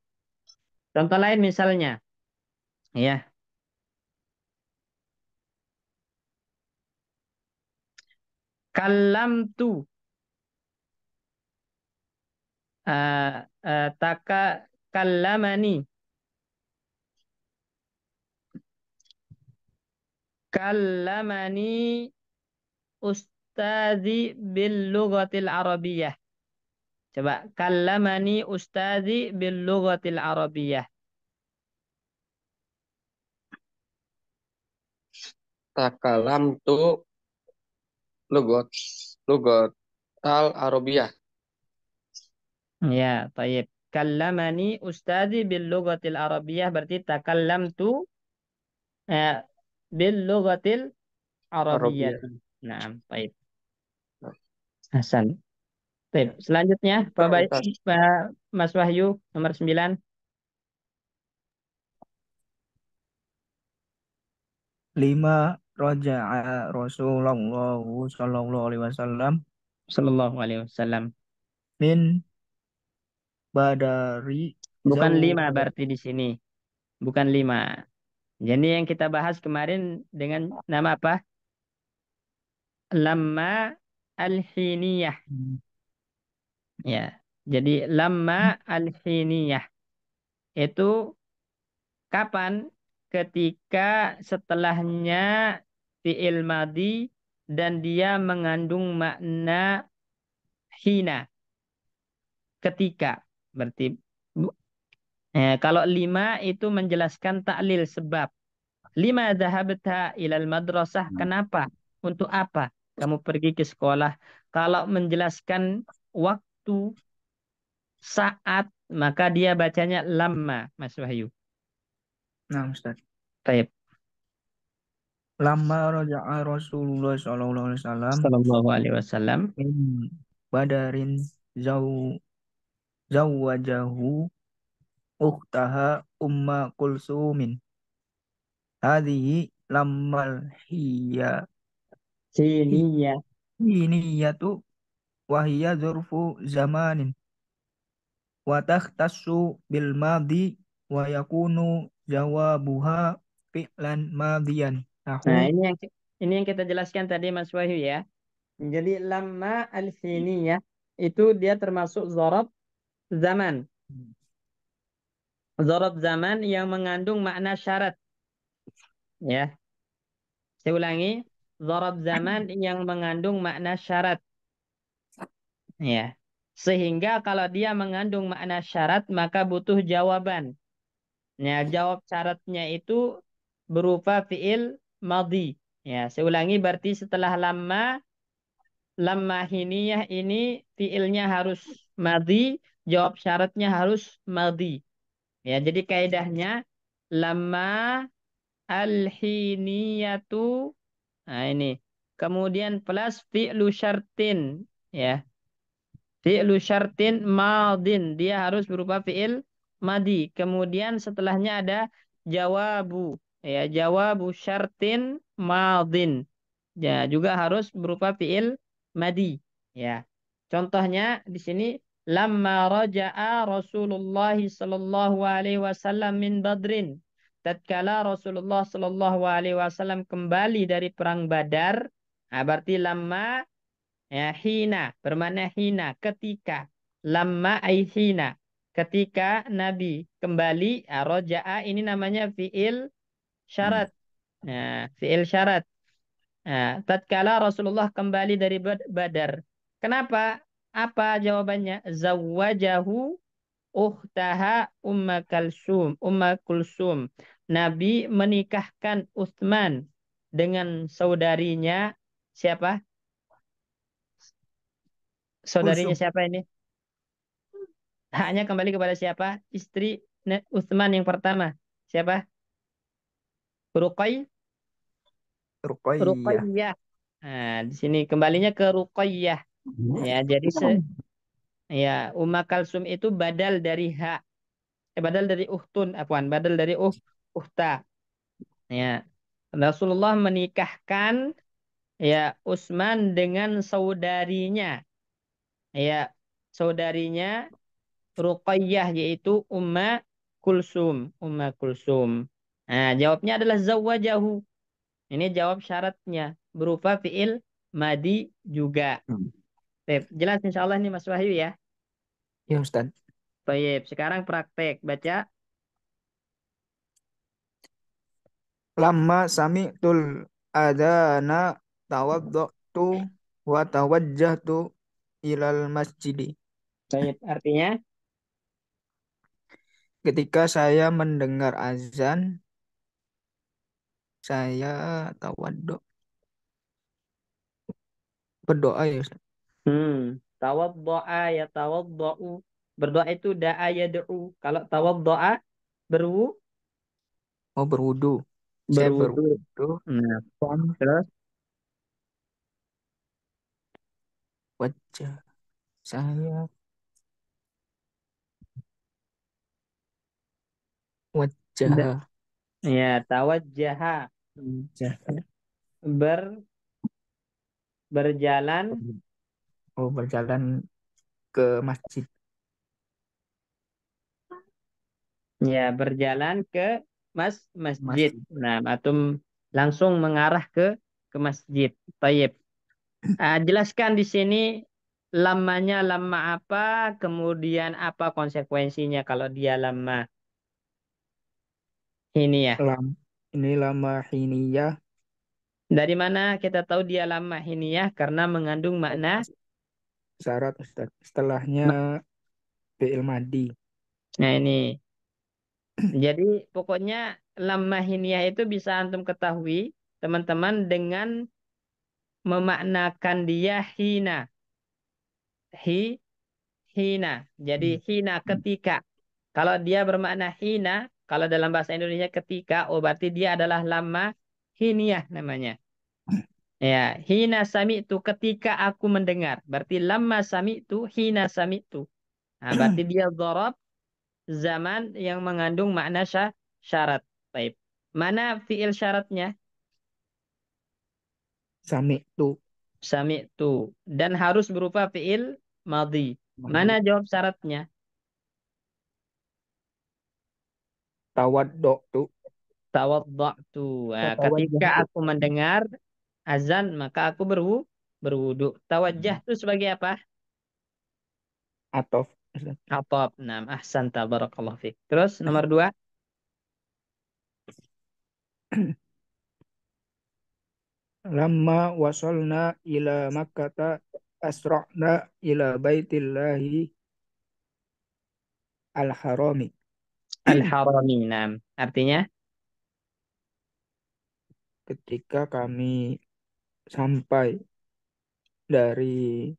Contoh lain misalnya, ya. Kalamtu, taka kalamani. Kallamani ustazi bil lughatil arabiyyah. Coba kallamani ustazi bil lughatil arabiyyah. Takalam tu lugot lugot al Arabiyah. Ya, baik. Kallamani ustazi bil lughatil arabiyyah berarti takallamtu eh, bil lughatil arabiyyah. Arabiyah. Nah, baik. Hasan. Baik. Selanjutnya Ustaz. Pak Mas Wahyu nomor 9. 5. Raja'a Rasulullah sallallahu alaihi wasallam Sallallahu alaihi wasallam. min badari Bukan 5 zaw berarti di sini. Bukan 5. Jadi yang kita bahas kemarin dengan nama apa? Lamma al-hiniyah. Ya. Jadi lamma al-hiniyah itu kapan? Ketika setelahnya fi'il madhi dan dia mengandung makna hina. Ketika. Berarti kalau 5 itu menjelaskan taklil sebab. 5 dhahabta ilal madrasah. Kenapa? Untuk apa kamu pergi ke sekolah? Kalau menjelaskan waktu, saat, maka dia bacanya lamma, Mas Wahyu. Nah, Ustaz. Baik. Lama raja'a Rasulullah sallallahu alaihi wasallam Sallallahu alaihi wasallam. min badarin zawwajahu ukhtaha Umma Kulsumin. Hadhihi lammal hiya Siniyah. hiniyatu wa hiya dzurfu zamanin wa takhtassu bil madi wa yakunu jawabuha fi'lan madiyan. Nah, Nahu ini yang kita jelaskan tadi Mas Wahyu ya. Jadi lamma al-hiniyah itu dia termasuk dzaraf zaman. Dzaraf zaman yang mengandung makna syarat. Ya. Saya ulangi, dzaraf zaman yang mengandung makna syarat. Ya. Sehingga kalau dia mengandung makna syarat maka butuh jawaban. Ya, jawab syaratnya itu berupa fiil madhi. Ya, saya ulangi berarti setelah lamma hiniyah ini fiilnya harus madhi, jawab syaratnya harus madhi. Ya, jadi kaidahnya lamma al-hiniyatu. Nah, ini. Kemudian plus fi'lu syartin, ya. Fi'lu syartin madin. Dia harus berupa fi'il madi. Kemudian setelahnya ada jawabu. Ya, jawabu syartin madin. Ya, juga harus berupa fi'il madi. Ya. Contohnya di sini lamma raja'a Rasulullah sallallahu alaihi wasallam min Badrin. Tatkala Rasulullah sallallahu alaihi wasallam kembali dari perang Badar, nah, berarti lamma. Ya, hina bermakna hina ketika. Lamma ay hina ketika Nabi kembali. Roja'a ini namanya fiil syarat. Nah, fiil syarat. Nah, tatkala Rasulullah kembali dari Badar. Kenapa? Apa jawabannya? Zawwajahu ukhtaha Umma Kulsum. Nabi menikahkan Utsman dengan saudarinya siapa? Saudarinya Kulsum. siapa ini? Haknya kembali kepada siapa? Istri Utsman yang pertama. Siapa? Ruqayyah. Ruqayyah. Nah, di sini kembalinya ke Ruqayyah. Ya, jadi ya Umma Kalsum itu badal dari hak. Badal dari uhtun, badal dari uhta. Ya. Rasulullah menikahkan ya Utsman dengan saudarinya. Ya, saudarinya Ruqayyah yaitu Umma Kulsum. Nah, jawabnya adalah zawwajahu. Ini jawab syaratnya berupa fiil madi juga. Baik, jelas insyaallah ini Mas Wahyu ya. Ya Ustaz. Baik, sekarang praktek baca. Lama sami'tul adana tawaddatu wa tawajjahtu ilal masjidi. Baik, artinya Ketika saya mendengar azan, saya tawaddu berdoa ya Ustaz. tawaddoa ya tawaddau. Berdoa itu da'a yad'u. Kalau tawaddoa berwu Oh berwudu. Saya berwudu. berwudu Nah, dan terus wajah saya da- wajah ya tawajjaha wajah ber berjalan oh berjalan ke masjid. berjalan ke masjid. Masjid. Nah, atau langsung mengarah ke masjid. Tayyib. Jelaskan di sini lamanya lama apa, kemudian apa konsekuensinya kalau dia lama ini ya. Lam ini lama hiniyah Dari mana kita tahu dia lama ini ya? Karena mengandung makna syarat Ustaz. Setelahnya fi'il madi. nah ini. Jadi pokoknya lamma hiniyah itu bisa antum ketahui teman-teman dengan memaknakan dia hina. Hi hina. Jadi hina ketika. Kalau dia bermakna hina, kalau dalam bahasa Indonesia ketika, oh berarti dia adalah lamma hiniyah namanya. Ya, hina sami'tu ketika aku mendengar. Berarti lamma sami'tu hina sami'tu. Nah, berarti dia dzarab zaman yang mengandung makna syarat. Baik. Mana fiil syaratnya? Sami tu Sami'tu. Dan harus berupa fiil madhi. Mana madi. jawab syaratnya? Tawaddo tu Tawadda'tu. Nah, ketika tawajjah tu aku mendengar azan, maka aku berwudu. Tawajjah itu sebagai apa? atof Ustaz. Atop. Nah, ahsanta barakallahu fiik. Terus nomor dua. Lamma wasalna ila Makkata asra'na ila baitillahi al-harami. Al-harami. Nah, artinya Ketika kami sampai dari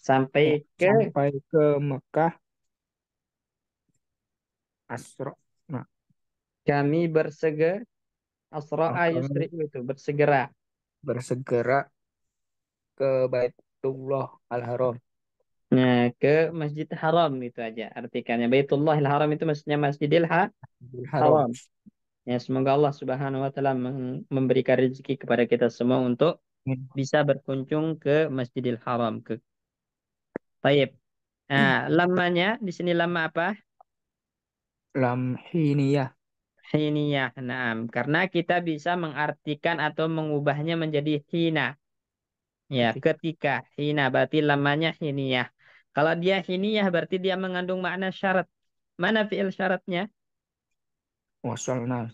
sampai ke sampai ke Mekah asra'na kami asra'a kami yusri'u itu bersegera. bersegera ke Baitullah Al-Haram. Nah, ke Masjid Haram itu aja artikannya. Baitullahil Haram itu maksudnya Masjidil Haram. Haram. Ya, semoga Allah Subhanahu wa taala memberikan rezeki kepada kita semua untuk bisa berkunjung ke Masjidil Haram ke Taib. Nah, lamanya di sini lama apa? Lam hiniyah Hiniyah. Naam, karena kita bisa mengartikan atau mengubahnya menjadi hina. Ya, ketika ketika hina berarti lamanya hiniyah. Kalau dia hiniyah berarti dia mengandung makna syarat. Mana fi'il syaratnya? wasalna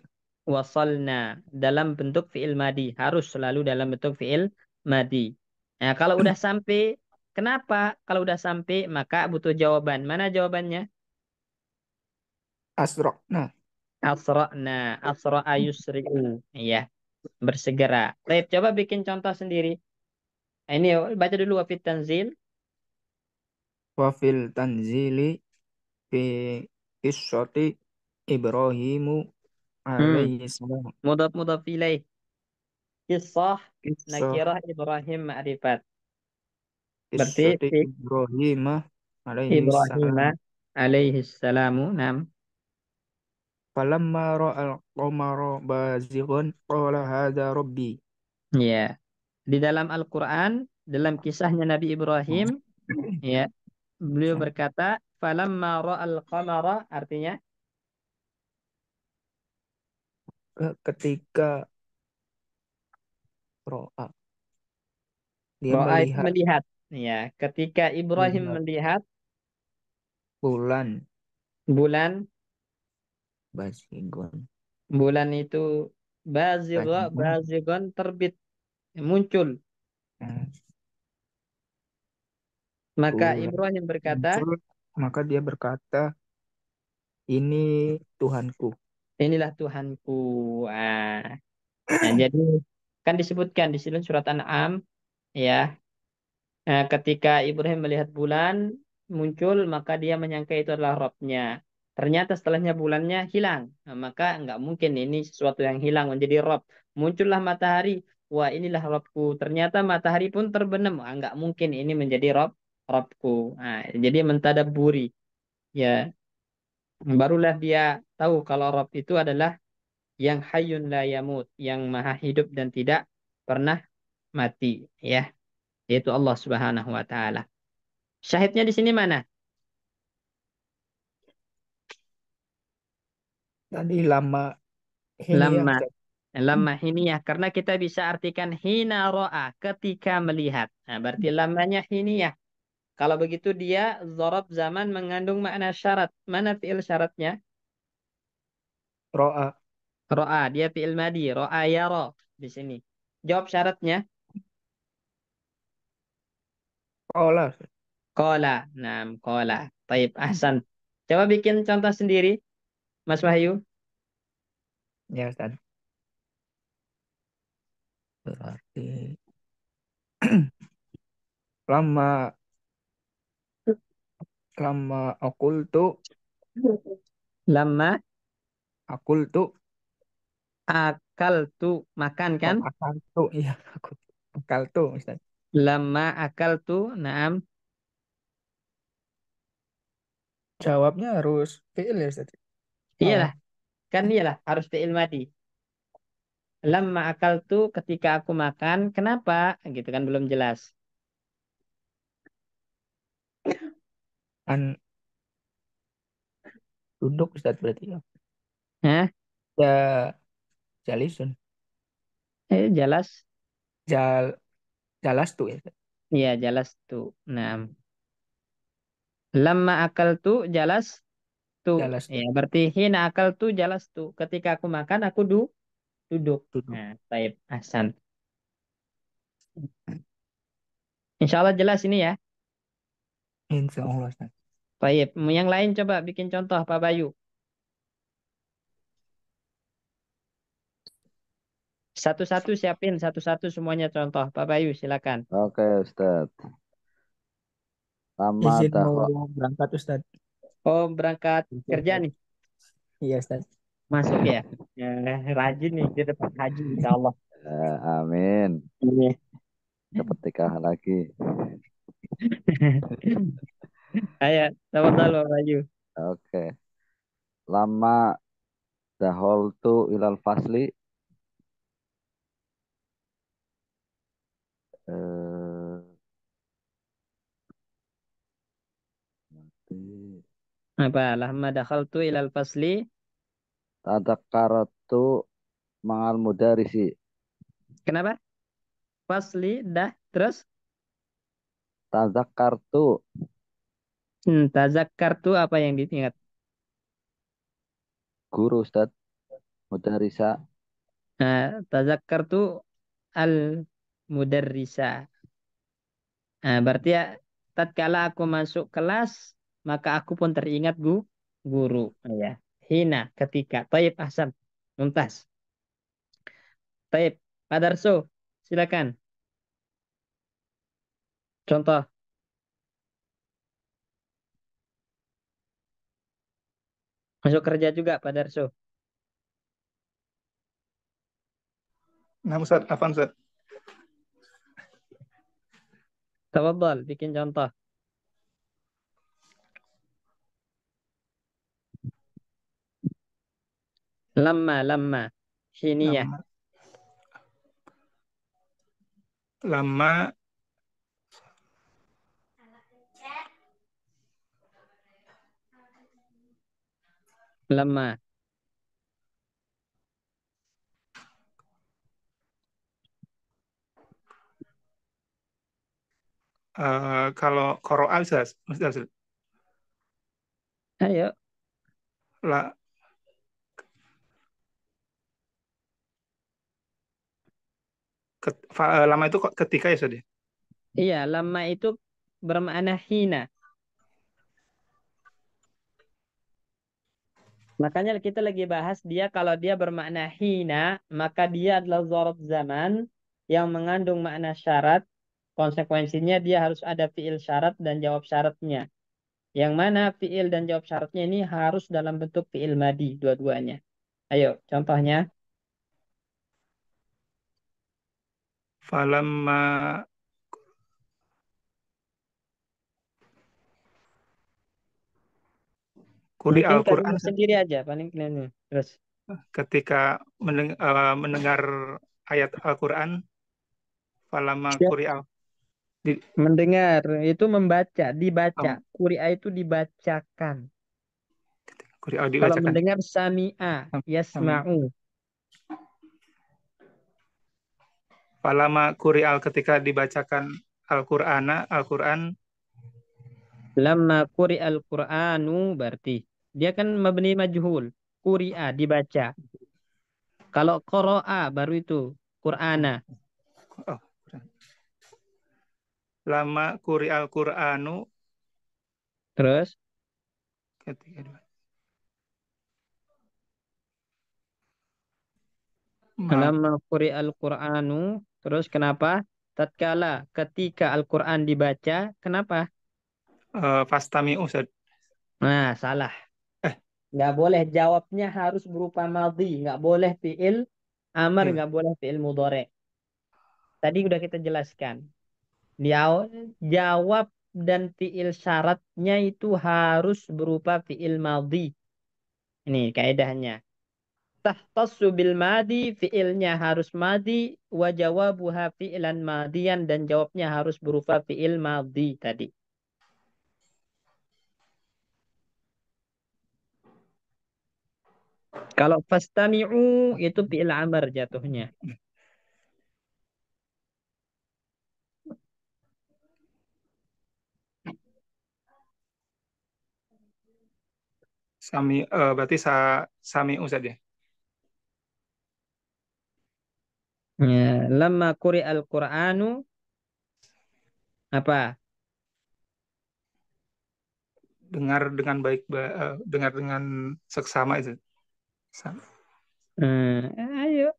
Wasalna dalam bentuk fi'il madi. Harus selalu dalam bentuk fi'il madi. Nah, kalau udah sampai, kenapa? Kalau udah sampai, maka butuh jawaban. Mana jawabannya? asra'na Asra'na, asra'a yusri'u. Iya, bersegera. Baik, coba bikin contoh sendiri. Nah, ini baca dulu wafit tanzil. wa fil tanzili fi qissati Ibrahimu Hmm, alaihi salam. mudhaf ilaih. Kisah Kisah nakirah Ibrahim ma'rifat. Berarti qissati fi Ibrahim alaihi Ibrahim salam. alaihi salamu. Nam. Falamma ra'al qamara bazighan qala hadza rabbi. Ya. Di dalam Al-Quran, dalam kisahnya Nabi Ibrahim, ya, beliau berkata, "Falamma ra'al qamara," artinya Ketika ro'a dia ro'a itu melihat melihat. Ya, ketika Ibrahim melihat melihat bulan bulan, bazighan bulan itu Bazigha, Bazighun. bazighon terbit, muncul. Nah, Maka bulan Ibrahim berkata, muncul, maka dia berkata, ini Tuhanku. inilah Tuhanku. Ah, nah, jadi kan disebutkan di sini surat An'am, ya. Ketika Ibrahim melihat bulan muncul, maka dia menyangka itu adalah Robnya. Ternyata setelahnya bulannya hilang. Nah, maka nggak mungkin ini sesuatu yang hilang menjadi Rob. Muncullah matahari. Wah, inilah Robku. Ternyata matahari pun terbenam. Ah, nggak mungkin ini menjadi Robku. Nah, jadi mentadaburi. Ya, barulah dia tahu kalau Rob itu adalah yang hayyun la yamut, yang maha hidup dan tidak pernah mati. Ya, yaitu Allah Subhanahu wa Ta'ala. Syahidnya di sini mana? Tadi lama ini ya Lama. Ustaz. Lama hiniyah. Karena kita bisa artikan hina ro'a. Ketika melihat. Nah, berarti lamanya hiniyah. Kalau begitu dia zorob zaman mengandung makna syarat. Mana fi'il syaratnya? Ro'a. Ro'a. Dia fi'il madi. Ro'a yaro. Di sini. Jawab syaratnya. Qala. Kola. Nah, kola. Taib. Ahsan. Coba bikin contoh sendiri, Mas Wahyu. Ya Ustaz. Berarti lama lama Lama akul tuh akal tu. Makan kan? akal tuh iya akal tuh Ustaz. Lama akal tu. Naam. Jawabnya harus fi'il ya Ustaz. Iyalah. Lama Kan iyalah. Harus fi'il madi. Lamma akal tuh ketika aku makan, kenapa? Gitu kan belum jelas. an duduk Ustaz berarti ya. Hah? Ya jalisun. Jelas. Jal jalas tuh ya Ustaz. Iya, jelas tuh. Nah, lamma akal tuh jelas tuh. Jalas tuh Ya, berarti hina akal tuh jelas tuh. Ketika aku makan, aku duduk. duduk. Nah, taib. Ahsan. Insya Allah jelas ini ya. Insya Allah Ustaz. Taib. Yang lain coba bikin contoh, Pak Bayu. Satu-satu siapin, satu-satu semuanya contoh. Pak Bayu, silakan. Oke, Ustaz. Lama Izin mau dahwa berangkat Ustaz. Oh, berangkat kerja nih. Iya Ustaz. Masuk ya. Rajin nih, kita dapat haji insya Allah. amin. Iya. Dapat nikah lagi. Ayo, tafadhal Pak Bayu. Oke. Lama daholtu ilal fasli. Eh, Apa? Lama dakhaltu ilal fasli. Tadakkaratu mangal mudarisi. Kenapa? Fasli dah terus Tadakkartu tazakkartu apa yang diingat? guru Ustaz. Mudarisa. Tazakkartu al mudarrisa. Berarti ya tatkala aku masuk kelas maka aku pun teringat guru. Ya. Hina ketika. Taib Ahsan. Mumtaz. Taib. Pak Darso, silakan. Contoh. Masuk kerja juga Pak Darso. Nah, Ustaz, apa Ustaz? Tafadhal, bikin contoh. Lama. Hiniyah. Lama, lama Lama. kalau koroa Ustaz, Ustaz, Ayo. la, Lama itu kok ketika ya Ustaz? Iya, lama itu bermakna hina. Makanya kita lagi bahas dia, kalau dia bermakna hina, maka dia adalah zarf zaman yang mengandung makna syarat. Konsekuensinya dia harus ada fiil syarat dan jawab syaratnya. Yang mana fiil dan jawab syaratnya ini harus dalam bentuk fiil madi dua-duanya. Ayo, contohnya. Falamma Quri Mungkin Al-Quran kalimat sendiri aja, paling kalian. Terus. ketika mendengar ayat Al-Quran, falamma Siap. Quri Al di, Mendengar, itu membaca, dibaca. um, Quri'a itu dibacakan. Quri Al Kalau dibacakan. mendengar sami'a, yasma'u. Falamma Quri Al ketika dibacakan Al-Quran Lamma quri'al Qur'anu berarti dia kan mabni majhul. Quri'a dibaca. Kalau qara'a baru itu Qur'ana. oh, lama Quri Al-Quranu Terus ketika lamma quri'al Qur'anu, terus kenapa? Tatkala ketika Al-Qur'an dibaca, kenapa? fastami'u Ustaz. Nah, salah. Eh, Nggak boleh, jawabnya harus berupa madhi. Nggak boleh fi'il amar, iya. nggak boleh fi'il mudhari. Tadi udah kita jelaskan. Di awal, jawab dan fi'il syaratnya itu harus berupa fi'il madhi. Ini kaidahnya. Tahtassu bil madi, fi'ilnya harus madi, wa jawabuha fi'lan madian, dan jawabnya harus berupa fi'il madi tadi. Kalau fastami'u itu fi'il amar jatuhnya. Berarti sami'u saja. Ya, lamma quri'al Qur'anu apa? Dengar dengan baik, dengar dengan seksama itu. Ayo.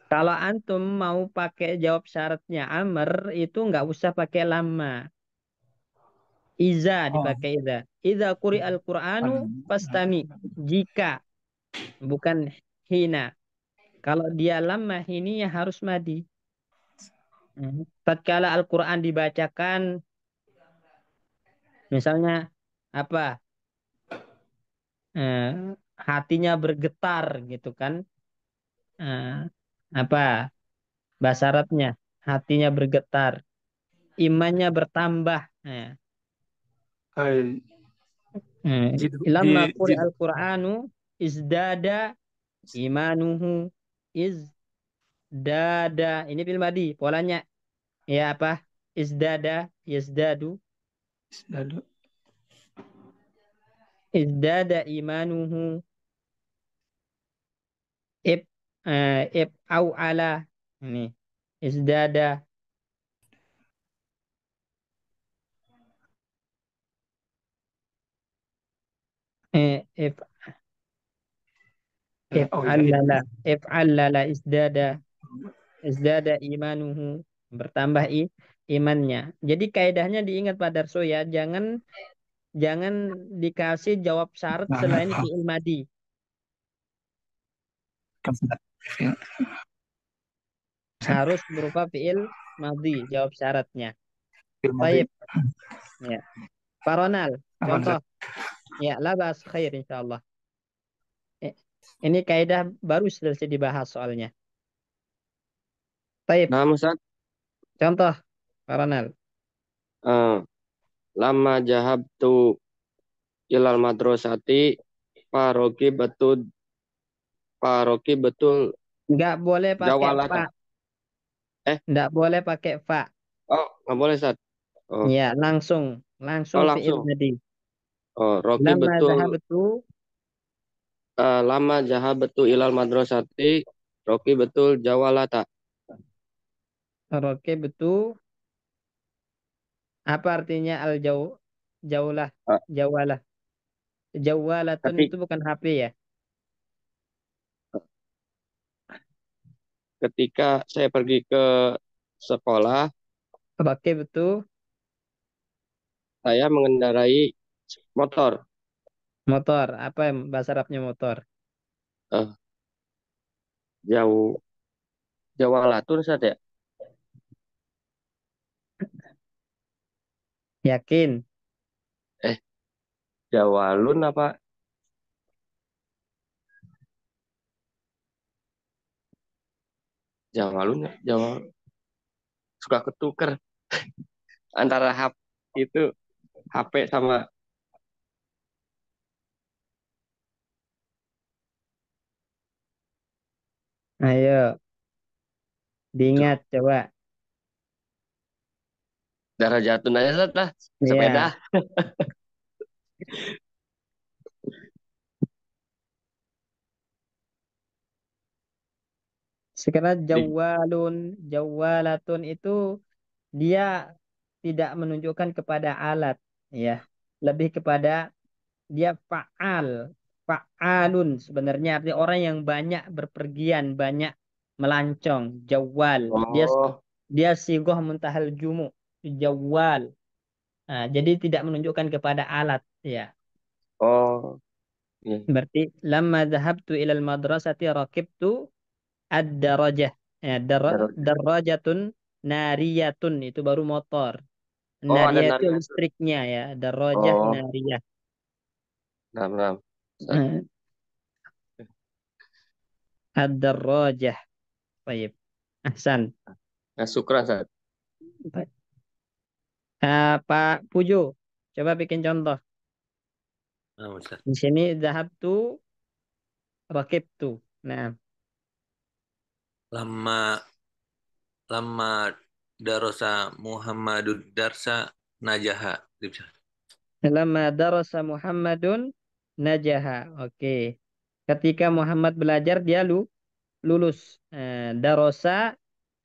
Kalau antum mau pakai jawab syaratnya amr, itu nggak usah pakai lama. Iza dipakai iza. Iza quri'al Qur'anu fastami. Jika, bukan hina. Kalau dia lama, ini ya harus madi. Tatkala Al-Quran dibacakan, misalnya apa? Eh, hatinya bergetar gitu kan? Eh, apa? Bahasa Arabnya, hatinya bergetar, imannya bertambah. Eh, jid, Lamma quri jid, al-Qur'anu izdada imanuhu, izdada. Ini bil madi, polanya ya apa? Izdada, yazdadu, lalu izdada imanuhu, ib au ala. Ini izdada, if oh ya, if'allala, if'allala izdada, izdada imanuhu, bertambah imannya. Jadi kaidahnya diingat Pak Darso ya, jangan jangan dikasih jawab syarat selain fi'il madi. Harus berupa fi'il madi jawab syaratnya. Baik. Ya. Pak Ronald, contoh. Ya, labas khair insyaallah. Ini kaidah baru selesai dibahas soalnya. Baik. Nah, Ustaz, Contoh, Pak Ronald. lama jahabtu ilal madrasati paroki betul Nggak boleh pakai jawalata. fa. Nggak boleh pakai fa. Oh, nggak boleh, Ustaz. Oh, Ya, langsung oh fi'il langsung. madi. Oh, Roki Lama betul zahabtu, lama jahabtu ilal madrasati Roki betul jawalata. Rokib itu apa artinya jaulah, Eh, jawalah. Jawalatun itu ketik- bukan HP ya. Ketika saya pergi ke sekolah, Rokib itu saya mengendarai motor. motor. Apa yang bahasa Arabnya motor? Eh, jauh Jawalatun saja. Yakin? Eh, Jawalun apa? Jawalun ya? Suka ketuker antara itu HP sama Ayo, itu. diingat coba. Darajatun aja Sat, lah. Sepeda. Ya, sekarang Di, jawalatun itu dia tidak menunjukkan kepada alat, ya. Lebih kepada dia fa'alun sebenarnya arti orang yang banyak berpergian, banyak melancong, jawal. Dia oh, dia sigoh muntahal jumu, jawal. Nah, jadi tidak menunjukkan kepada alat, ya. oh, iya. Berarti lamma dhahabtu ilal madrasati rakibtu ad-darajah. Ya, Darajat. darajatun nariyatun itu baru motor. Oh, ada Nariyah itu Nariyatun. listriknya ya, darajah Oh, nariyah. ram ram. Sat. Eh, Ad-darajah. Baik. Ahsan. Nah, syukran Sat. Baik. Pak Pujo, coba bikin contoh. Nah, Ustaz. Di sini dhahabtu rakibtu. Nah, Lama lama darosa Muhammadud darsa najaha. Gitu. lama darasa Muhammadun najaha. Oke. Ketika Muhammad belajar dia lulus. Darosa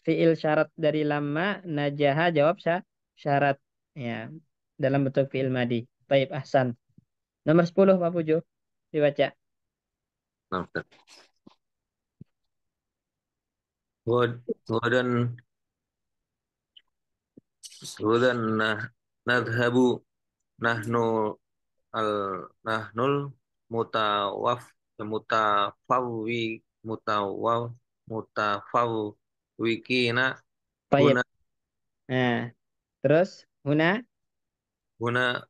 fiil syarat dari lama, najaha jawab syarat, ya, dalam bentuk fiil madi. Baik, ahsan. Nomor 10 Pak Pujo dibaca. Nah, Ustaz. Godan godan nadhabu nahnu al nahnul mutawaf mutafawwi mutawaf mutafawwikina Baik. huna Nah, terus huna huna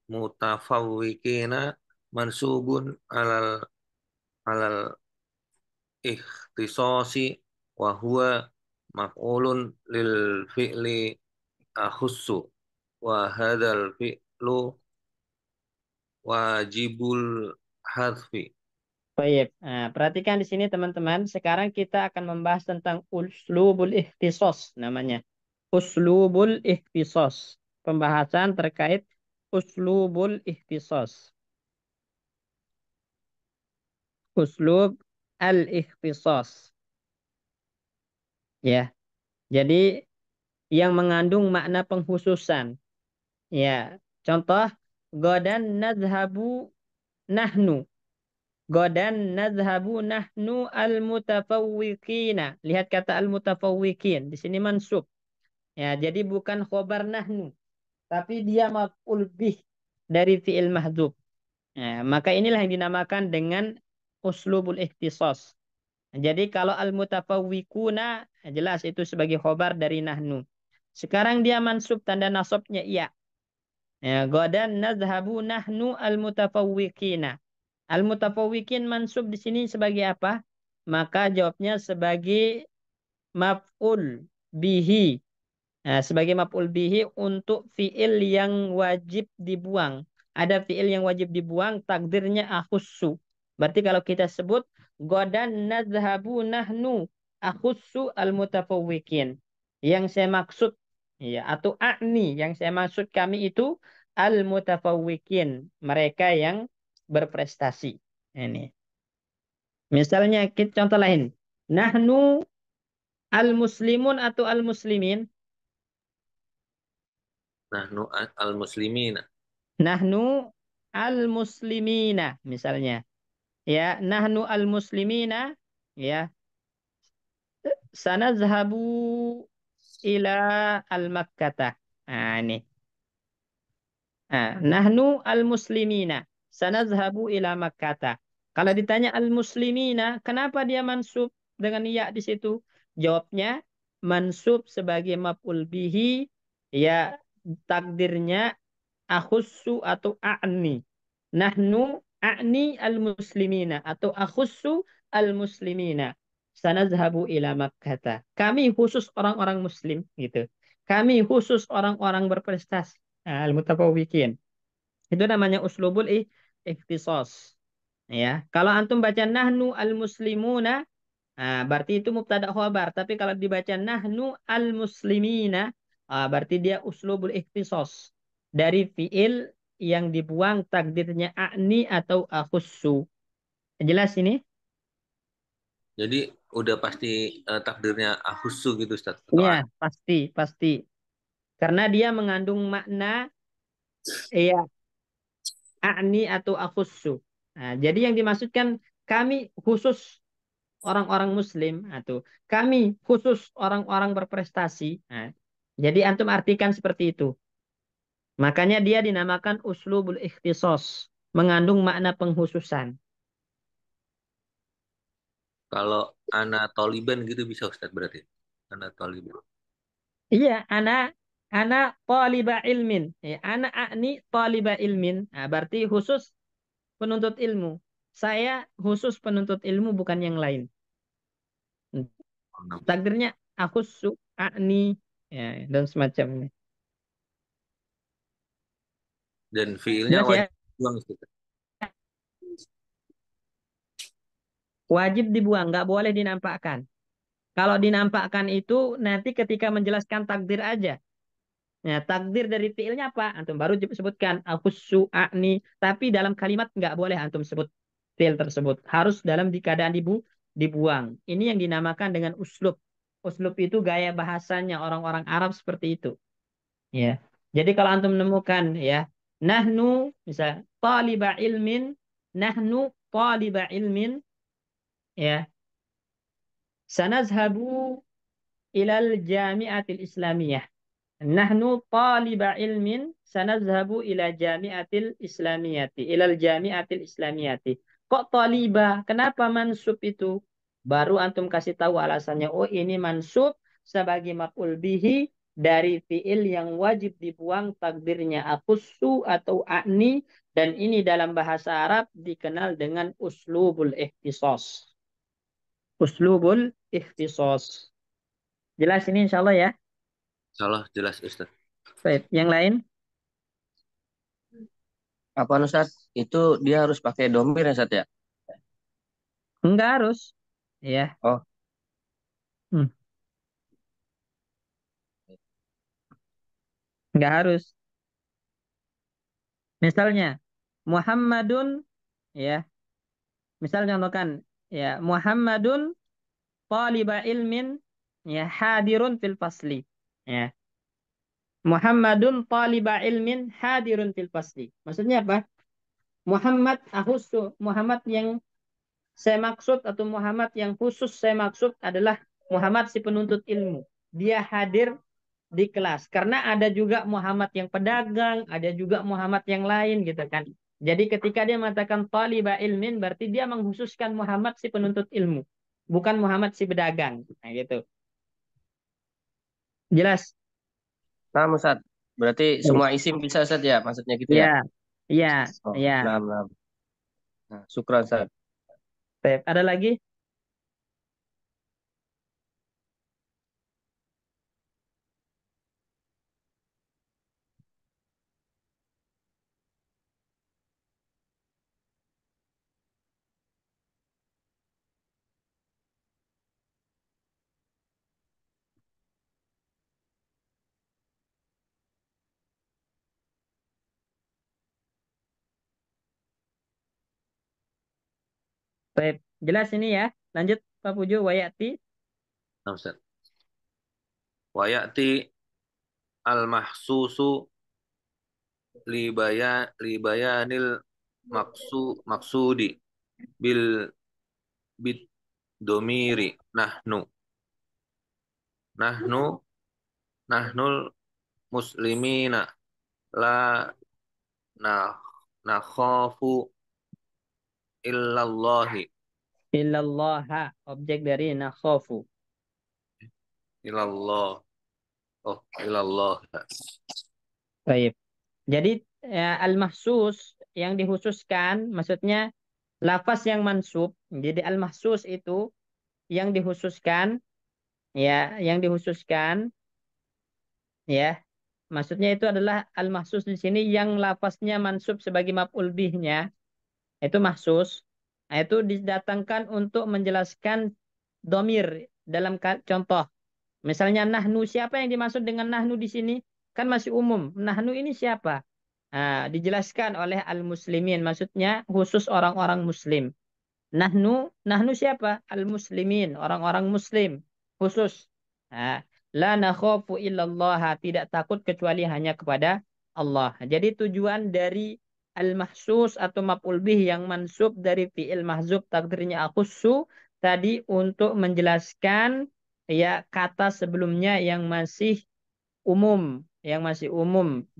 mutafawwikina mansubun alal ikhtisasi wa huwa maf'ulun lil fi'li akhussu wa hadzal fi'lu wajibul hadfi. baik. Nah, perhatikan di sini teman-teman. Sekarang kita akan membahas tentang uslubul ikhtisos namanya. Uslubul ikhtisos. Pembahasan terkait uslubul ikhtisos. Uslub al-ikhtisos. Ya. Jadi yang mengandung makna penghususan. Ya. Contoh, godan nadhabu nahnu. Godan nadhabu nahnu al-mutafawwiqina. Lihat kata al-mutafawwiqin. Di sini mansub. Ya, jadi bukan khobar nahnu. Tapi dia maf'ul bih dari fi'il mahdhuf. Ya, maka inilah yang dinamakan dengan uslubul ikhtisas. Jadi kalau al-mutafawwiquna jelas itu sebagai khobar dari nahnu. Sekarang dia mansub tanda nasabnya iya. Ya, godan nadhabu nahnu al-mutafawwiqina. Al-mutafawwiqin mansub di sini sebagai apa? Maka jawabnya sebagai maf'ul bihi. Nah, sebagai maf'ul bihi untuk fi'il yang wajib dibuang. Ada fi'il yang wajib dibuang, takdirnya akhussu. Berarti kalau kita sebut godan nadhabu nahnu akhussu al-mutafawwiqin. Yang saya maksud ya atau a'ni yang saya maksud kami itu al-mutafawwiqin, mereka yang berprestasi. Ini. Misalnya kita contoh lain. Nahnu Al-muslimun atau al-muslimin? Nahnu al-muslimina. Nahnu al-muslimina misalnya. Ya, nahnu al-muslimina ya. Sanazhabu ila al-Makkah. Nah, ini. Nahnu al-muslimina. Sanazhabu ila Makkah. Kalau ditanya al-muslimina, kenapa dia mansub dengan ya di situ? Jawabnya mansub sebagai maf'ul bihi, ya takdirnya akhussu atau a'ni. Nahnu a'ni al-muslimina atau akhussu al-muslimina. Sanazhabu ila Makkah. Kami khusus orang-orang muslim gitu. Kami khusus orang-orang berprestasi. Al-mutafawwiqin. Itu namanya uslubul ikhtisas. Ya, kalau antum baca nahnu al-muslimuna, berarti itu mubtada khabar. Tapi kalau dibaca nahnu al-muslimina, berarti dia uslubul ikhtisas. Dari fiil yang dibuang takdirnya a'ni atau akhussu. Jelas ini? Jadi udah pasti takdirnya ahusu gitu Ustaz atau Iya, pasti, pasti. Karena dia mengandung makna ya a'ni atau akhussu. Jadi yang dimaksudkan kami khusus orang-orang muslim atau kami khusus orang-orang berprestasi. Jadi antum artikan seperti itu. Makanya dia dinamakan uslubul ikhtisas, mengandung makna penghususan. kalau ana taliban gitu bisa Ustaz berarti. Ana taliban. Iya, anak taliba ilmin. Ya, anak akni taliba ilmin. Berarti khusus penuntut ilmu. Saya khusus penuntut ilmu bukan yang lain. Takdirnya aku akni ya, dan semacamnya. Dan fiilnya Jelas ya? wajib buang Ustaz. Wajib dibuang, nggak boleh dinampakkan. Kalau dinampakkan itu nanti ketika menjelaskan takdir aja. Nah, takdir dari fiilnya apa? Antum baru sebutkan akhussu a'ni, tapi dalam kalimat nggak boleh antum sebut fiil tersebut. Harus dalam di keadaan dibuang. Ini yang dinamakan dengan uslub. Uslub itu gaya bahasanya orang-orang Arab seperti itu. Ya. Jadi kalau antum menemukan ya, nahnu misal taliba ilmin, nahnu taliba ilmin ya, sanazhabu ilal jami'atil islamiyah. Nahnu taliba ilmin sanazhabu ila jami'atil islamiyati. Ilal jami'atil islamiyati. Kok taliba? Kenapa mansub itu? Baru antum kasih tahu alasannya. Oh ini mansub sebagai maf'ul bihi dari fi'il yang wajib dibuang takdirnya akussu atau a'ni. Dan ini dalam bahasa Arab dikenal dengan uslubul ikhtisas. Uslubul ikhtisas. Jelas ini insya Allah ya. Salah jelas Ustaz. Baik, yang lain? Apa Ustaz? Itu dia harus pakai domir ya Ustaz ya? Enggak harus. Ya. Oh, Hmm. Enggak harus. Misalnya Muhammadun ya. Misal contohkan ya Muhammadun taliba ilmin ya hadirun fil fasli. Ya. Muhammadun taliba ilmin hadirun fil fasli. Maksudnya apa? Muhammad khusus Muhammad yang saya maksud atau Muhammad yang khusus saya maksud adalah Muhammad si penuntut ilmu. Dia hadir di kelas. Karena ada juga Muhammad yang pedagang, ada juga Muhammad yang lain gitu kan. Jadi ketika dia mengatakan taliba ilmin, berarti dia mengkhususkan Muhammad si penuntut ilmu. Bukan Muhammad si pedagang. Nah gitu. Jelas? nah Ustaz. Berarti semua isim bisa Ustaz ya? Maksudnya gitu ya? Iya, iya, Oh, iya. nah. Nah, syukran Ustaz. Baik, ada lagi? Baik, jelas ini ya. Lanjut Pak Pujo, Wayati. Nah, Ustaz. Wa ya'ti al-mahsusu libayanil maksudi bil bid domiri nahnu nahnul muslimina la nah nakhafu illallahi Illallaha, objek dari nakhafu. illallah ilallah. Baik. Jadi al-mahsus yang dikhususkan, maksudnya lafaz yang mansub. Jadi al-mahsus itu yang dikhususkan, ya, yang dikhususkan, ya. Maksudnya itu adalah al-mahsus di sini yang lafaznya mansub sebagai maf'ul bihnya, itu mahsus. Nah, itu didatangkan untuk menjelaskan domir dalam contoh. Misalnya nahnu, siapa yang dimaksud dengan nahnu di sini? Kan masih umum. Nahnu ini siapa? Nah, dijelaskan oleh al-muslimin, maksudnya khusus orang-orang muslim. Nahnu siapa? Al-muslimin, orang-orang muslim khusus. Nah, la nakhafu illallah, tidak takut kecuali hanya kepada Allah. Jadi tujuan dari al-mahsus atau maf'ul bih yang mansub dari fi'il mahzub takdirnya akhussu tadi untuk menjelaskan ya kata sebelumnya yang masih umum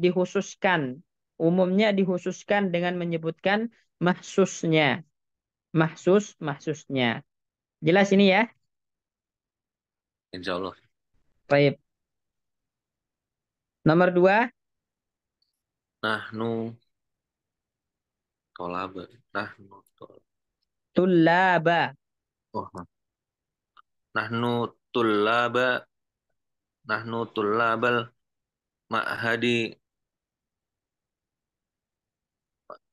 dikhususkan. Umumnya dikhususkan dengan menyebutkan mahsusnya. Mahsusnya. Jelas ini ya? Insyaallah. Baik. Nomor 2, Nahnu tolaba. Nahnu tolaba. tullaba. Oh, nahnu tullaba. Nahnu tullabal ma'hadi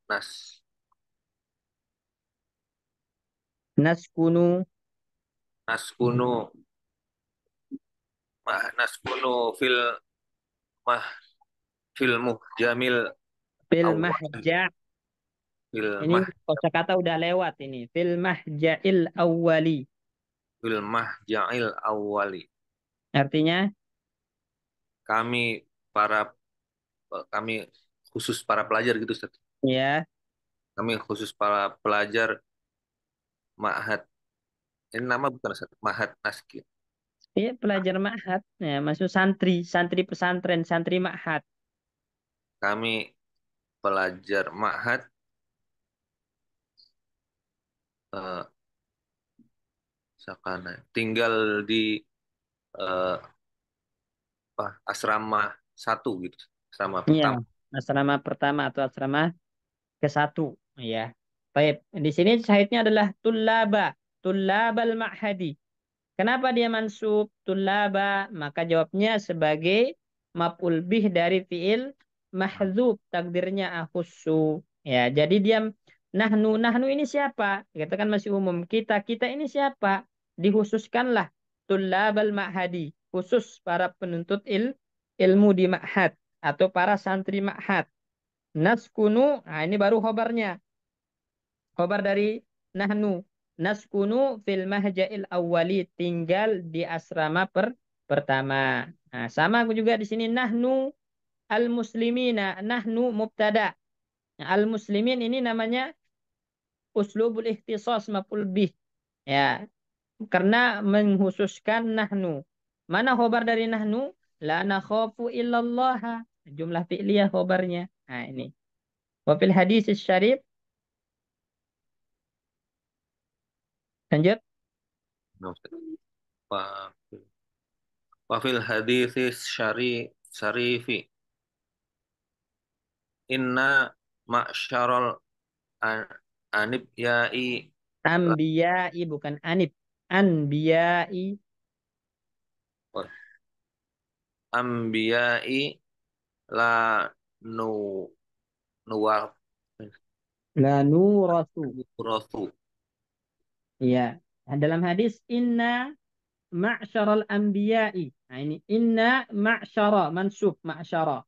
nas Naskunu naskunu naskunu mah fil muhjamil fil awwal mahja. fil Ini kosakata udah lewat ini. Fil mahja'il awwali. mahja'il awwali. Artinya Kami kami khusus para pelajar gitu Ustaz. ya, Kami khusus para pelajar Ma'had. Ini nama bukan Ustaz, Ma'had Naski. iya pelajar ma'had. Ya, maksud santri pesantren, santri ma'had. Kami pelajar Ma'had eh, sakana tinggal di eh, asrama 1 gitu. Asrama Iya, pertama. asrama pertama atau asrama ke-1 ya. Baik, di sini syahidnya adalah tullabal ma'hadi. Kenapa dia mansub tullaba? Maka jawabnya sebagai maf'ul bih dari fi'il mahdzub, takdirnya akhussu. Ya, jadi dia nahnu ini siapa? Kita kan masih umum. Kita ini siapa? Dikhususkanlah tullabal ma'hadi, khusus para penuntut ilmu di ma'had atau para santri ma'had. Naskunu, nah ini baru khobarnya. Khobar dari nahnu. Naskunu fil mahja'il awwali, tinggal di asrama pertama. Nah, sama juga di sini nahnu al-muslimina, nahnu mubtada. Nah, al-muslimin ini namanya uslubul ikhtisas maf'ul bih. Ya, karena menghususkan nahnu. Mana khobar dari nahnu? La nakhafu illallah. Jumlah fi'liyah khobarnya. Nah, ini. Wa fil hadis syarif, lanjut. Nah, Ustaz. Wa wa fil haditsis syarifi inna ma'syaral anibya'i Ambiyai bukan anib. Anbiyai. ambiya'i la nu nuwa La nurasu. rasu. Ya. Nah, dalam hadis inna ma'syaral anbiya'i. Nah ini inna ma'syara mansub ma'syara.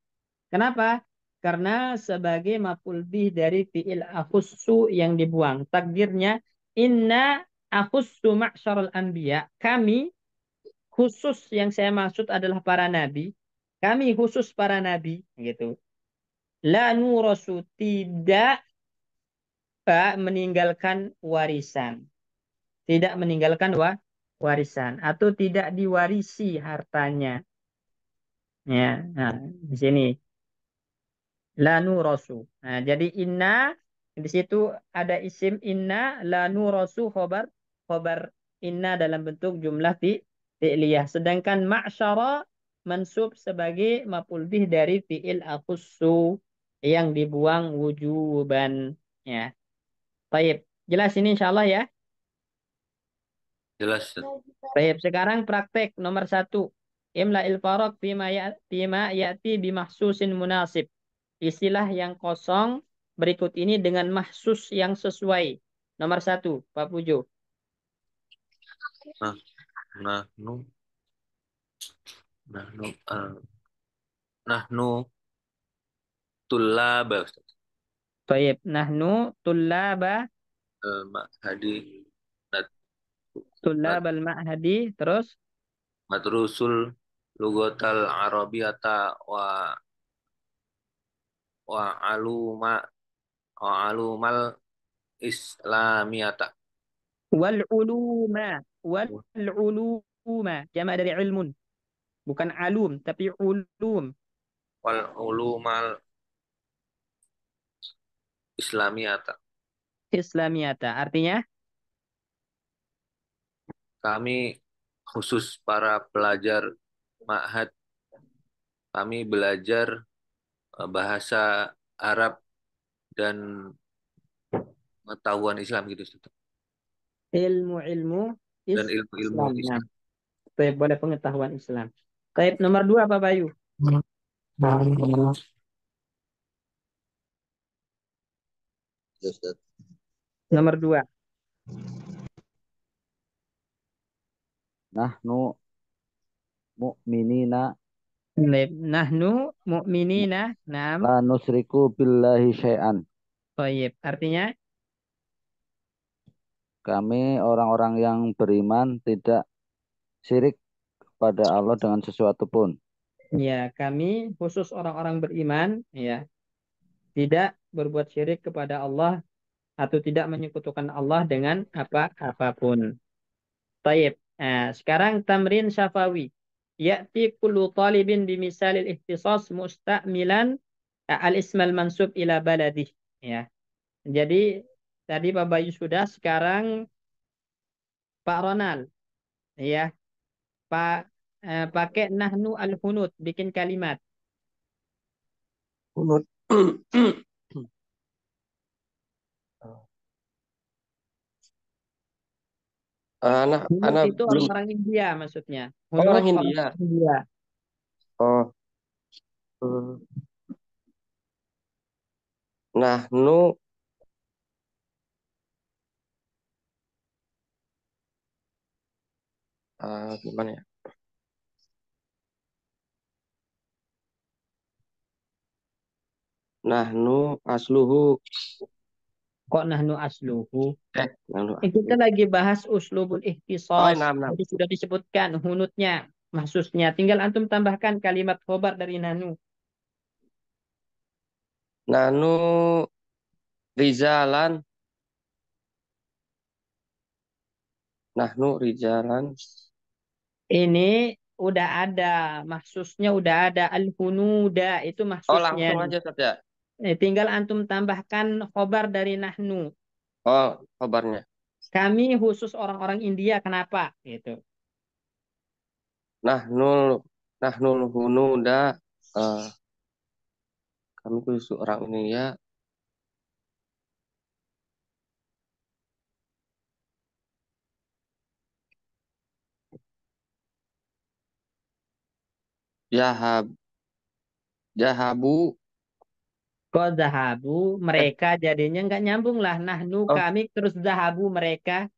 Kenapa? Karena sebagai maf'ul bih dari fi'il akhussu yang dibuang. Takdirnya inna akhussu ma'syaral anbiya. Kami khusus yang saya maksud adalah para nabi. Kami khusus para nabi gitu. La nurasu, tidak meninggalkan warisan. Tidak meninggalkan warisan atau tidak diwarisi hartanya. Ya, nah, di sini lanu rasu. Nah, jadi inna di situ ada isim inna lanu rasu khobar inna dalam bentuk jumlah fi'liyah. Sedangkan ma'syara mansub sebagai maf'ul bih dari fi'il akhussu yang dibuang wujuban. Ya. Baik, jelas ini insyaallah ya. Jelas, Ustaz. Baik, sekarang praktek nomor 1. Imla'il faraq fima ya'ti bimahsusin munasib. Istilah yang kosong berikut ini dengan mahsus yang sesuai. Nomor 1, Pak Pujo. Nah, nahnu, nahnu, nahnu tullaba, Ustaz. Baik, nahnu tullaba Ma'hadi, nat, nat, tullabal ma'hadi. Terus, madrusul lugotal arabiyata wa aluma wa alumal islamiyata. wal uluma. Wal uluma. Jama' dari ilmun. Bukan alum, tapi ulum. Wal ulumal islamiyata. Islamiyata. Artinya, Kami khusus para pelajar ma'had, kami belajar bahasa Arab dan pengetahuan Islam gitu, Ustaz. ilmu-ilmu Dan ilmu-ilmu Islam. Nah, Islam. baik, boleh pengetahuan Islam. Baik, nomor 2 Pak Bayu. Ya, Ustaz. Nomor 2. Nahnu mu'minina Nahnu mu'minina. Naam. la nusriku billahi syai'an. Baik, artinya Kami orang-orang yang beriman tidak syirik pada Allah dengan sesuatu pun. ya kami khusus orang-orang beriman ya tidak berbuat syirik kepada Allah atau tidak menyekutukan Allah dengan apapun. Baik. Nah, sekarang tamrin syafawi. Ya'ti kullu talibin bimisalil ihtisas musta'milan al-ismal mansub ila baladih. Ya. Jadi tadi Pak Bayu sudah, sekarang Pak Ronald ya. Pakai nahnu al-hunut bikin kalimat. Hunut. Anak Hunut anak itu belum. orang-orang India maksudnya. Oh, Hunut orang orang India. India. Oh. Hmm. Nahnu gimana ya? Nahnu asluhu. Kok nahnu asluhu? Nahnu Kita asluhu. lagi bahas uslubul Oh, ihtisas. enam. Jadi sudah disebutkan hunutnya, maksudnya. Tinggal antum tambahkan kalimat khobar dari nahnu. Nahnu rijalan. Nahnu rijalan. Ini udah ada, maksudnya udah ada al-hunuda, itu Oh, maksudnya. langsung aja Ustaz ya. Tinggal antum tambahkan khobar dari nahnu. Oh, kabarnya. Kami khusus orang-orang India, kenapa? Gitu. Nahnul Nahnul hunuda. eh Kami khusus orang ini ya. Jahab Jahabu. Kok zahabu, Eh, mereka jadinya nggak nyambung lah. Nahnu oh, kami terus zahabu mereka.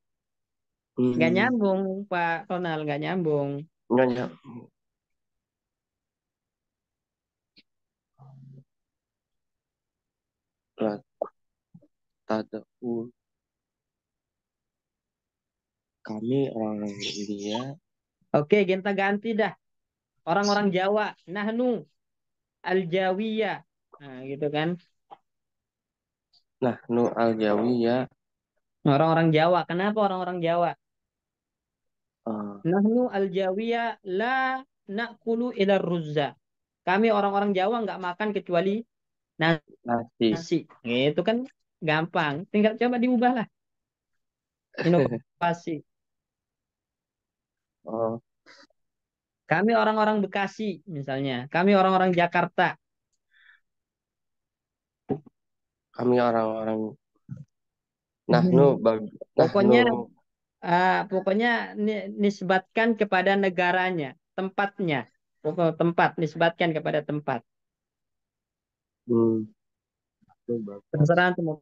Nggak hmm, nyambung, Pak Ronald, nggak nyambung. nyonya. Lah, tada'u. Kami orang India Oke, kita ganti dah. Orang-orang Jawa. Nahnu al-Jawiyah. Nah, gitu kan. Nahnu al-Jawiyah. Orang-orang Jawa. Kenapa orang-orang Jawa? eh, Nahnu al-Jawiyah la na'kulu ila ruzza. Kami orang-orang Jawa nggak makan kecuali nasi. nasi. Itu kan gampang. Tinggal coba diubah lah. Inovasi. Oh, Kami orang-orang Bekasi misalnya. Kami orang-orang Jakarta. kami orang-orang nahnu bag nahnu Pokoknya pokoknya nisbatkan kepada negaranya, tempatnya. Pokok tempat, nisbatkan kepada tempat. hmm, itu bagus. Terserah antum mau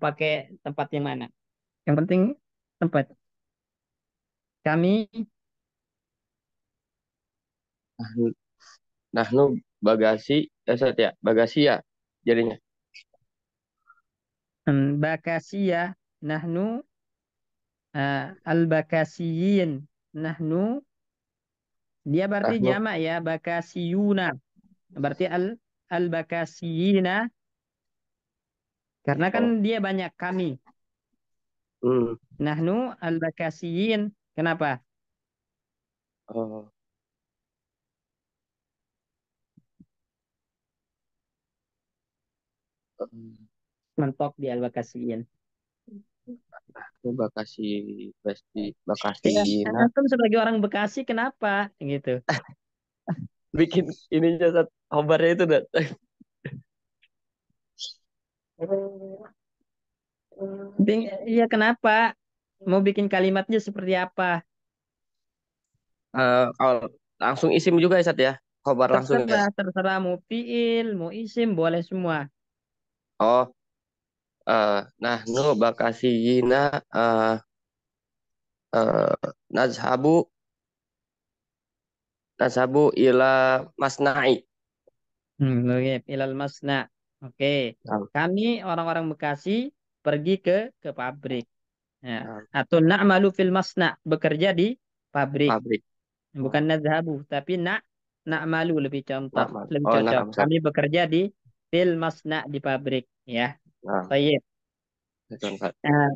pakai tempat yang mana. Yang penting tempat. Kami Nahnu, nahnu bagasi, Ustaz ya, bagasi ya jadinya. Bakasiyah, nahnu al-bakasiyin. Nahnu dia berarti Nahnu, jamak ya, bakasiyuna. Berarti al-bakasiyina karena kan oh, dia banyak kami. hmm, Nahnu al-bakasiyin. Kenapa? oh, Mentok di al-bakasiyin. nahnu bagasi, pasti Ya, bakasina. antum sebagai orang Bekasi kenapa gitu? Bikin ininya Ustaz, khobarnya itu dah. Iya kenapa? Mau bikin kalimatnya seperti apa? Kalau langsung isim juga ya Ustaz ya, khobar langsung ya. Terserah, terserah mau fiil, mau isim, boleh semua. Oh, nahnu bakasiyina, nazhabu nazhabu ila masna'i. Oke, ilal masna. Oke, Nah, kami orang-orang Bekasi pergi ke pabrik. Ya. nah, Atau na'malu fil masna, bekerja di pabrik. pabrik. Bukan nadhabu, tapi na'malu lebih contoh, Nah, lebih oh, nah, cocok. Ustaz. Kami bekerja di fil masna di pabrik, ya. Nah, Baik. itu, Ustaz. Nah,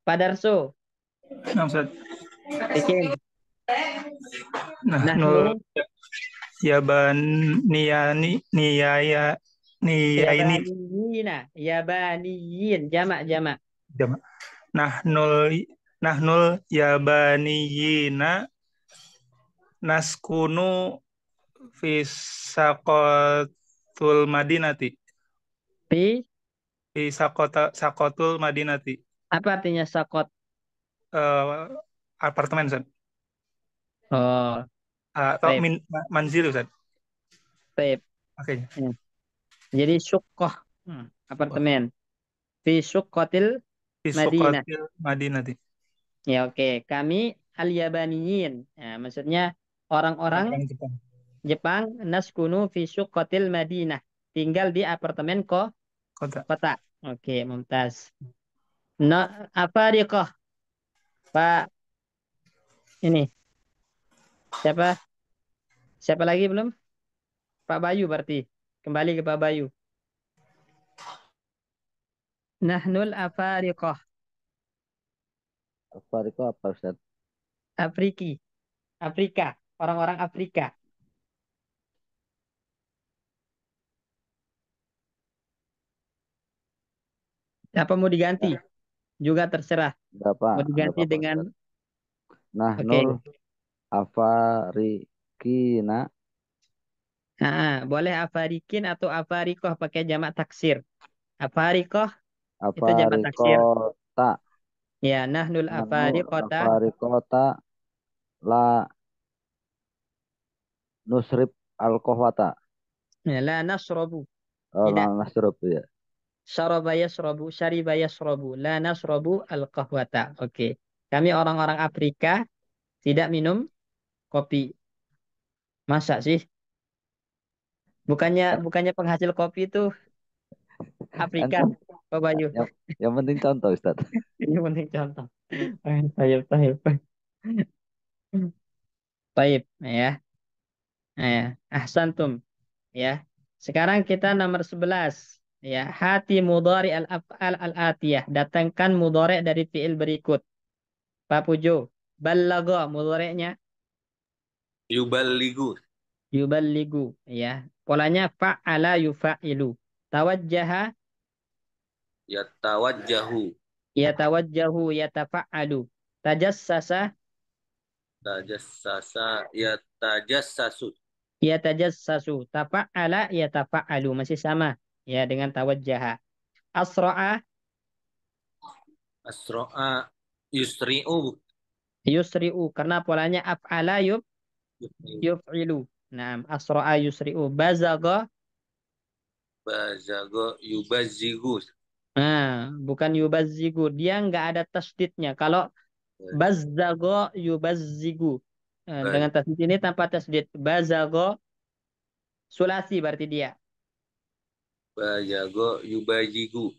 Pak Darso, Nah, Ustaz. bikin Nahnu nahnu yabaniyani niyaya niyaini yabaniyina, yabaniyin, jamak. jama. Nahnul nahnul yabaniyina naskunu fi saqatul madinati. Pi, Fi saqatul madinati. apa artinya sakot? Eh, apartemen, Ustaz. Oh, Atau taib, manzil, Ustaz. taib. Oke. Hmm. Jadi syukoh, Wah, apartemen. Fi syukotil fi Madinah. saqatil madinati. Ya oke, kami al-yabaniyin. Nah, maksudnya orang-orang Orang Jepang. Jepang naskunu fi syukotil Madinah. Tinggal di apartemen Kota. kota. Oke, mumtaz. No, Afariqah, Pak ini siapa? Siapa lagi belum? Pak Bayu berarti. Kembali ke Pak Bayu. Nahnul Afariqah, Apa itu apa Ustaz? Afriki, Afrika, orang-orang Afrika. Apa mau diganti? Ya, Juga terserah. Mau enggak diganti apa-apa dengan Ustaz. Nahnul oke. afarikina, Boleh Afarikin atau Afarikoh pakai jamak taksir. Afarikoh itu jamak taksir. afarikota, Ya, nahnul nahnu Afarikota. afarikota la nusrib al-kohwata. Ya, la nasrobu. Oh, la Tidak. nasrub ya. Syaraba yasrobu, syariba yasrobu. La nasrobu al-qahwata. Oke. Kami orang-orang Afrika tidak minum kopi. Masa sih? Bukannya Kan, bukannya penghasil kopi itu kan, Afrika, Pak Bayu. yang penting contoh Ustaz. Ini penting contoh. Tayyip. Taib, ya. Ya, ahsantum, ya. Sekarang kita nomor 11, ya. Hati mudhari al-af'al al-atiyah. Datangkan mudhari dari fiil berikut. Pak Pujo, balaga mudhari'nya Yuballigu. yuballigu, ya. Polanya fa'ala yufa'ilu. Tawajjaha Yatawajjahu. yatawajjahu yatafa'alu. Tajassasa Tajassasa. Yatajassasu. yatajassasu. Tafa'ala yatafa'alu. Masih sama, ya, dengan tawajjaha. Asra'a Asro'a. Yusri'u. yusri'u. Karena polanya af'ala yuf'ilu. Nah, asra'a yusri'u. Bazaga. Bazago. Yubazigu. Nah, bukan yubazzigu. Dia nggak ada tasdidnya. Kalau bazzago yubazzigu. Dengan tasdid ini tanpa tasdid. Bazago sulasi berarti dia. Bazago. Yubazigu.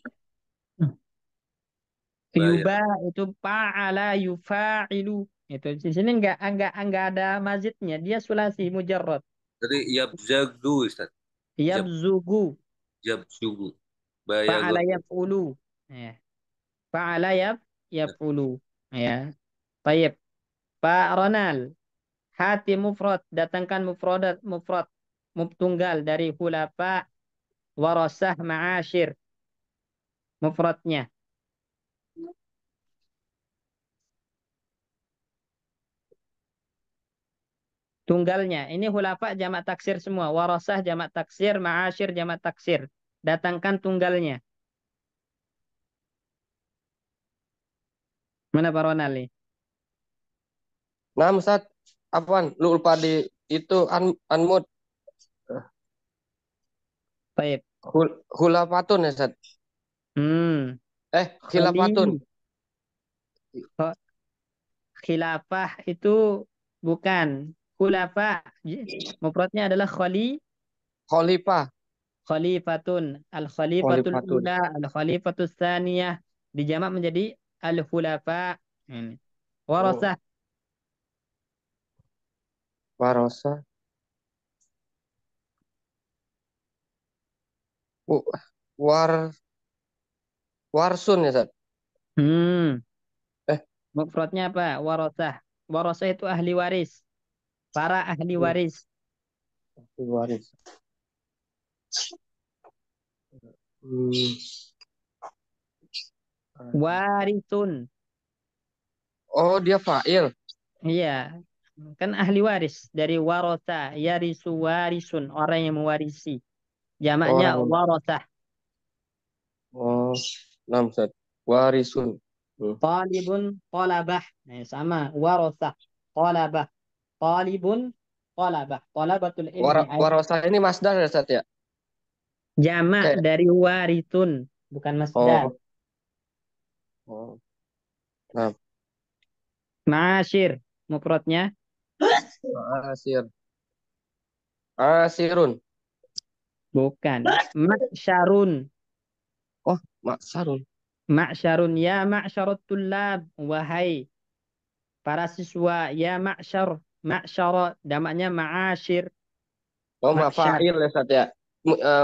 Yuba itu fa'ala yufa'ilu. Itu di sini nggak ada mazidnya. Dia sulasi mujarrad. Jadi yabzagu, Ustaz. Yabzugu. Yabzugu. Bayago. Fa'ala yaf'ulu. Ya. Fa'ala yaf'ulu. Ya. Baik. Pak Ronald. Hati mufrad. Datangkan mufrad. Tunggal dari hulafa, warasah, ma'asyir. Mufradnya. Tunggalnya. Ini hulafa jamak taksir semua. Warasah jamak taksir, ma'asyir jamak taksir. Datangkan tunggalnya. Mana Pak Ronald nih? Nah, Ustaz, apaan? Lu lupa di itu unmute. Baik. Khulafatun ya, Ustaz. Hmm. Khilafatun. Khilafah itu bukan. Khulafa. Mufradnya adalah Khalifah. khalifatun. Al-khalifatul Khalifatun. ula, al-khalifatul tsaniyah. Dijamak menjadi al-khulafa. Ini. Warasah. Warosa. War Warsun ya, Ustaz. Hmm. Eh. Mufradnya apa? Warasah. Warasah itu ahli waris. Para ahli waris. Waris. Warisun. Oh, dia fa'il. Iya. Kan ahli waris. Dari warasa. Yarisu warisun. Orang yang mewarisi. Jamaknya Orang. warasah. Oh, nah, Ustaz. Warisun. Talibun talabah. Nah, sama. Warasah. Talabah. Talibun talabah. Talabatul ilmi. Warosa ini masdar ya, Ustaz ya? Jamak Kayak. dari waritun. Bukan masdar. Oh. Nah, Ma'asyir. Mufradnya. asir. Asirun. Bukan. Ma'syarun. Oh, maksarun. Ma'syarun. Ya ma'syarut tullab. Wahai para siswa. Ya ma'syar. Ma'syara. Damaknya ma'asyir. Oh, Ma'syar. mafa'il ya, Ustaz ya?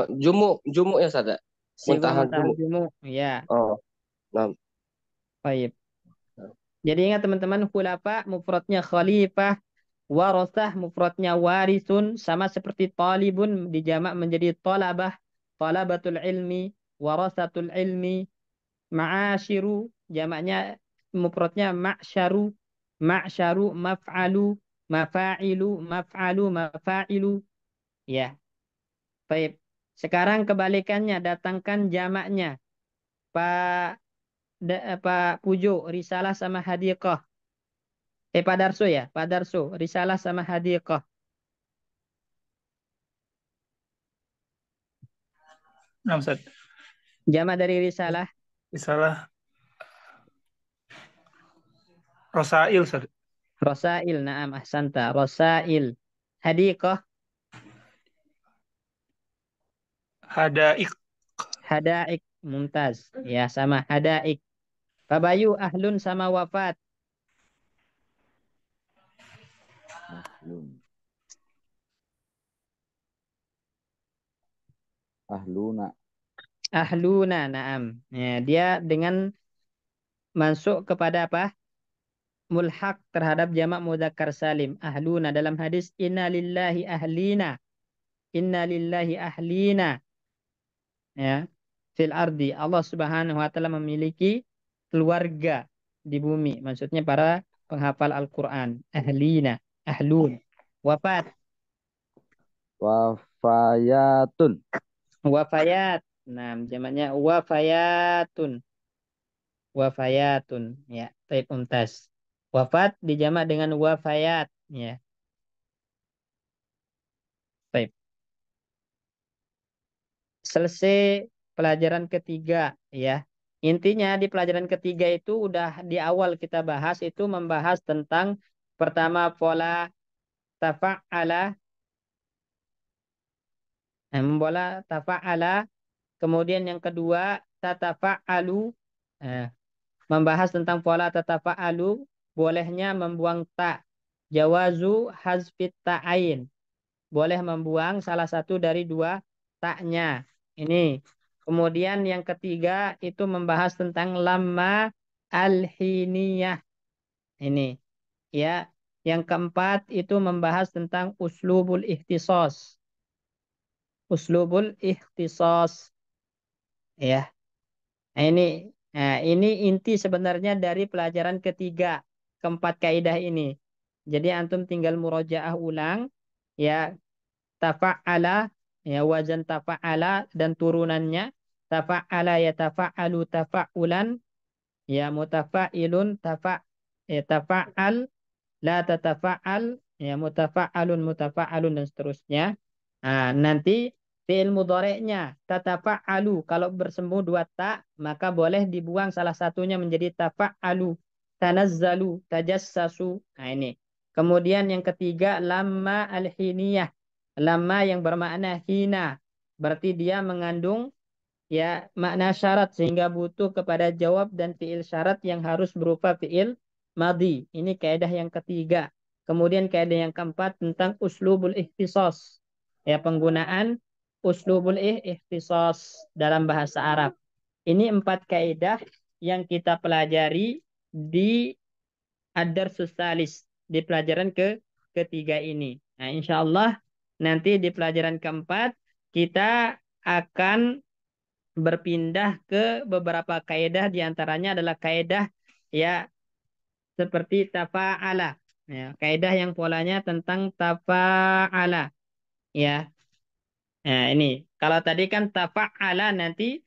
Jumu ya, Ustaz ya? Sigo Muntahan muntahan jumu. jumu. Ya. Oh, nah. Baik. Jadi ingat teman-teman. Khulafa mufradnya khalifah. Warasah mufradnya warisun. Sama seperti talibun. Dijamak menjadi talabah. Talabatul ilmi. Warasatul ilmi. Ma'asyiru. Jamaknya mufradnya ma'syaru. Ma'syaru maf'alu. Mafa'ilu. Maf'alu. Mafa'ilu. Ya. Baik. Sekarang kebalikannya. Datangkan jamaknya. Pak Pujo. Risalah sama hadiqah. Pak Darso ya. Pak Darso. Risalah sama hadiqah. Nah, Ustaz. Jamak dari risalah. Risalah. Rosail, Ustaz. Rosail. Naam ahsanta. Rosail. Hadiqah. Hadaik. Hadaik. Mumtaz. Ya sama hadaik. Pak Bayu ahlun sama wafat. Ahlun. Ahluna. Ahluna, naam. Ya, dia dengan masuk kepada apa? Mulhaq terhadap jamak mudzakkar salim. Ahluna dalam hadis inna lillahi ahlina. Inna lillahi ahlina. Ya. Fil ardi. Allah Subhanahu wa taala memiliki keluarga di bumi. Maksudnya para penghafal Al-Qur'an. Ahlina, ahlun. Wafat, Wafayatun. wafayat. Nah, jamaknya wafayatun. Wafayatun. Ya, taib mumtaz. Wafat dijamak dengan wafayat. Ya, taib. Selesai pelajaran ketiga, ya. Intinya di pelajaran ketiga itu udah di awal kita bahas itu membahas tentang pertama pola tafa'ala, pola tafa'ala, kemudian yang kedua tatafa'alu, eh, membahas tentang pola tatafa'alu, bolehnya membuang ta, jawazu hazfit ta'ain, boleh membuang salah satu dari dua taknya. Ini. Kemudian yang ketiga itu membahas tentang lamma al-hiniyah. Ini. Ya. Yang keempat itu membahas tentang uslubul ikhtisos. Uslubul ikhtisos. Ya. Nah, ini inti sebenarnya dari pelajaran ketiga, keempat kaidah ini. Jadi antum tinggal murojaah ulang, ya, tafa'ala, ya, wazan tafa'ala dan turunannya, tafa'ala ya tafa'alu tafa'ulan, ya, mutafa'ilun ya, tafa'al, la tatafa'al, ya, mutafa'alun mutafa'alun dan seterusnya. Nah, nanti fi'il mudhari'nya tatafa'alu, kalau bersemu dua ta maka boleh dibuang salah satunya menjadi tafa'alu, tanazzalu, tajassasu. Nah, ini. Kemudian yang ketiga lamma al-hiniyah. Lamma yang bermakna hina. Berarti dia mengandung, ya, makna syarat sehingga butuh kepada jawab dan fiil syarat yang harus berupa fiil madhi. Ini kaidah yang ketiga. Kemudian kaidah yang keempat tentang uslubul ikhtisas. Ya, penggunaan uslubul ikhtisas dalam bahasa Arab. Ini empat kaidah yang kita pelajari di ad-darsus salis, di pelajaran ketiga ini. Nah, insya Allah nanti di pelajaran keempat kita akan berpindah ke beberapa kaidah, diantaranya adalah kaidah, ya, seperti tafa'ala, ya, kaidah yang polanya tentang tafa'ala, ya. Nah, ini kalau tadi kan tafa'ala, nanti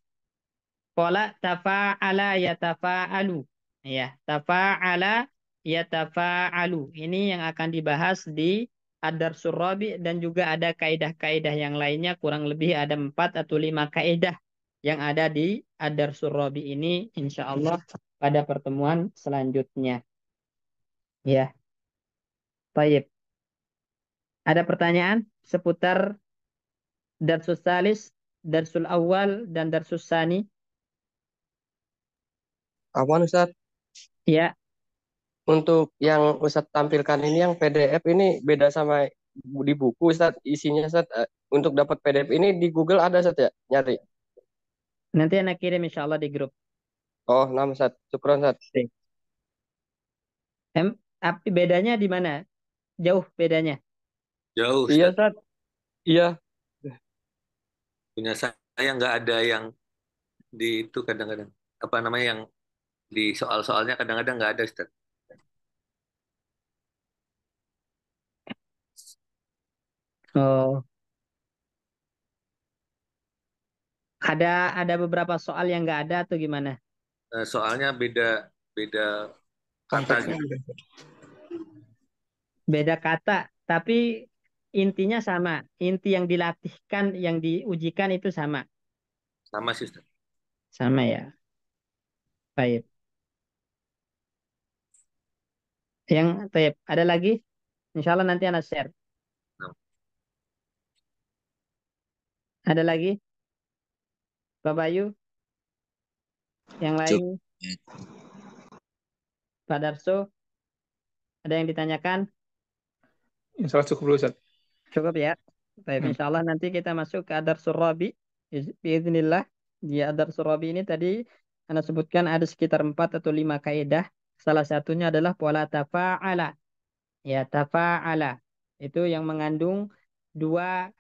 pola tafa'ala ya tafa'alu, ya, tafa'ala ya tafa'alu, ini yang akan dibahas di ad-darsul rabi, dan juga ada kaidah-kaidah yang lainnya, kurang lebih ada 4 atau 5 kaidah yang ada di ad-darsul rabi ini, insya Allah pada pertemuan selanjutnya, ya. Baik, ada pertanyaan seputar darsus salis, darsul awal, dan darsus sani? Awan Ustaz, Ya, untuk yang Ustaz tampilkan ini yang PDF ini beda sama di buku Ustaz, isinya Ustaz. Untuk dapat PDF ini di Google ada Ustaz ya? Nyari. nanti anak kirim insya Allah di grup. Oh, nama Ustaz. Syukron Ustaz. Bedanya di mana? Jauh bedanya. Jauh, Iya Ustaz. Ustaz. Iya. Punya saya nggak ada yang di itu kadang-kadang. Apa namanya yang di soal-soalnya kadang-kadang nggak ada, Ustaz. Oh, ada beberapa soal yang nggak ada atau gimana? Soalnya beda beda kata Konteksnya gitu. beda. Beda kata, tapi intinya sama. Inti yang dilatihkan, yang diujikan itu sama. Sama sih, Ustaz. Sama, ya. Baik. Yang baik. Ada lagi? Insya Allah nanti anak share. Nah, Ada lagi? Pak Bayu? Yang lain? Cukup. Pak Darso? Ada yang ditanyakan? Insya Allah cukup dulu Ustaz. Cukup ya. Baik, Hmm. insya Allah nanti kita masuk ke Adar Surabi. Biiznillah. Di Adar Surabi ini tadi Anda sebutkan ada sekitar 4 atau 5 kaidah. Salah satunya adalah pola tafa'ala. Ya, tafa'ala. Itu yang mengandung dua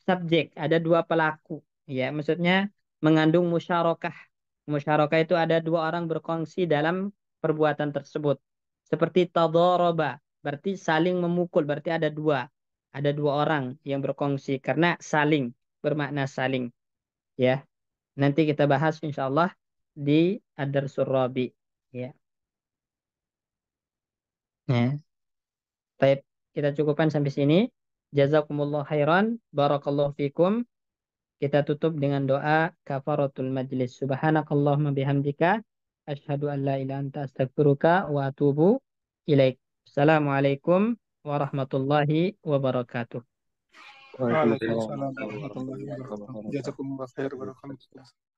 subjek, ada dua pelaku. Ya, maksudnya mengandung musyarakah. Musyarakah itu ada dua orang berkongsi dalam perbuatan tersebut. Seperti tadharaba, berarti saling memukul, berarti ada dua. Ada dua orang yang berkongsi karena saling bermakna saling. Ya, nanti kita bahas insya Allah di Ad-Darsul Rabi. Ya. Ya. Baik, kita cukupkan sampai sini. Jazakumullah khairan, barakallahu fikum. Kita tutup dengan doa kafaratul majlis. Subhanakallahumma bihamdika asyhadu an la ilaha anta astaghfiruka wa atubu ilaik. Assalamualaikum warahmatullahi wabarakatuh. Waalaikumsalam Waalaikumsalam warahmatullahi warahmatullahi wabarakatuh. wabarakatuh. Jazakumullah khair. Barakallahu fikum.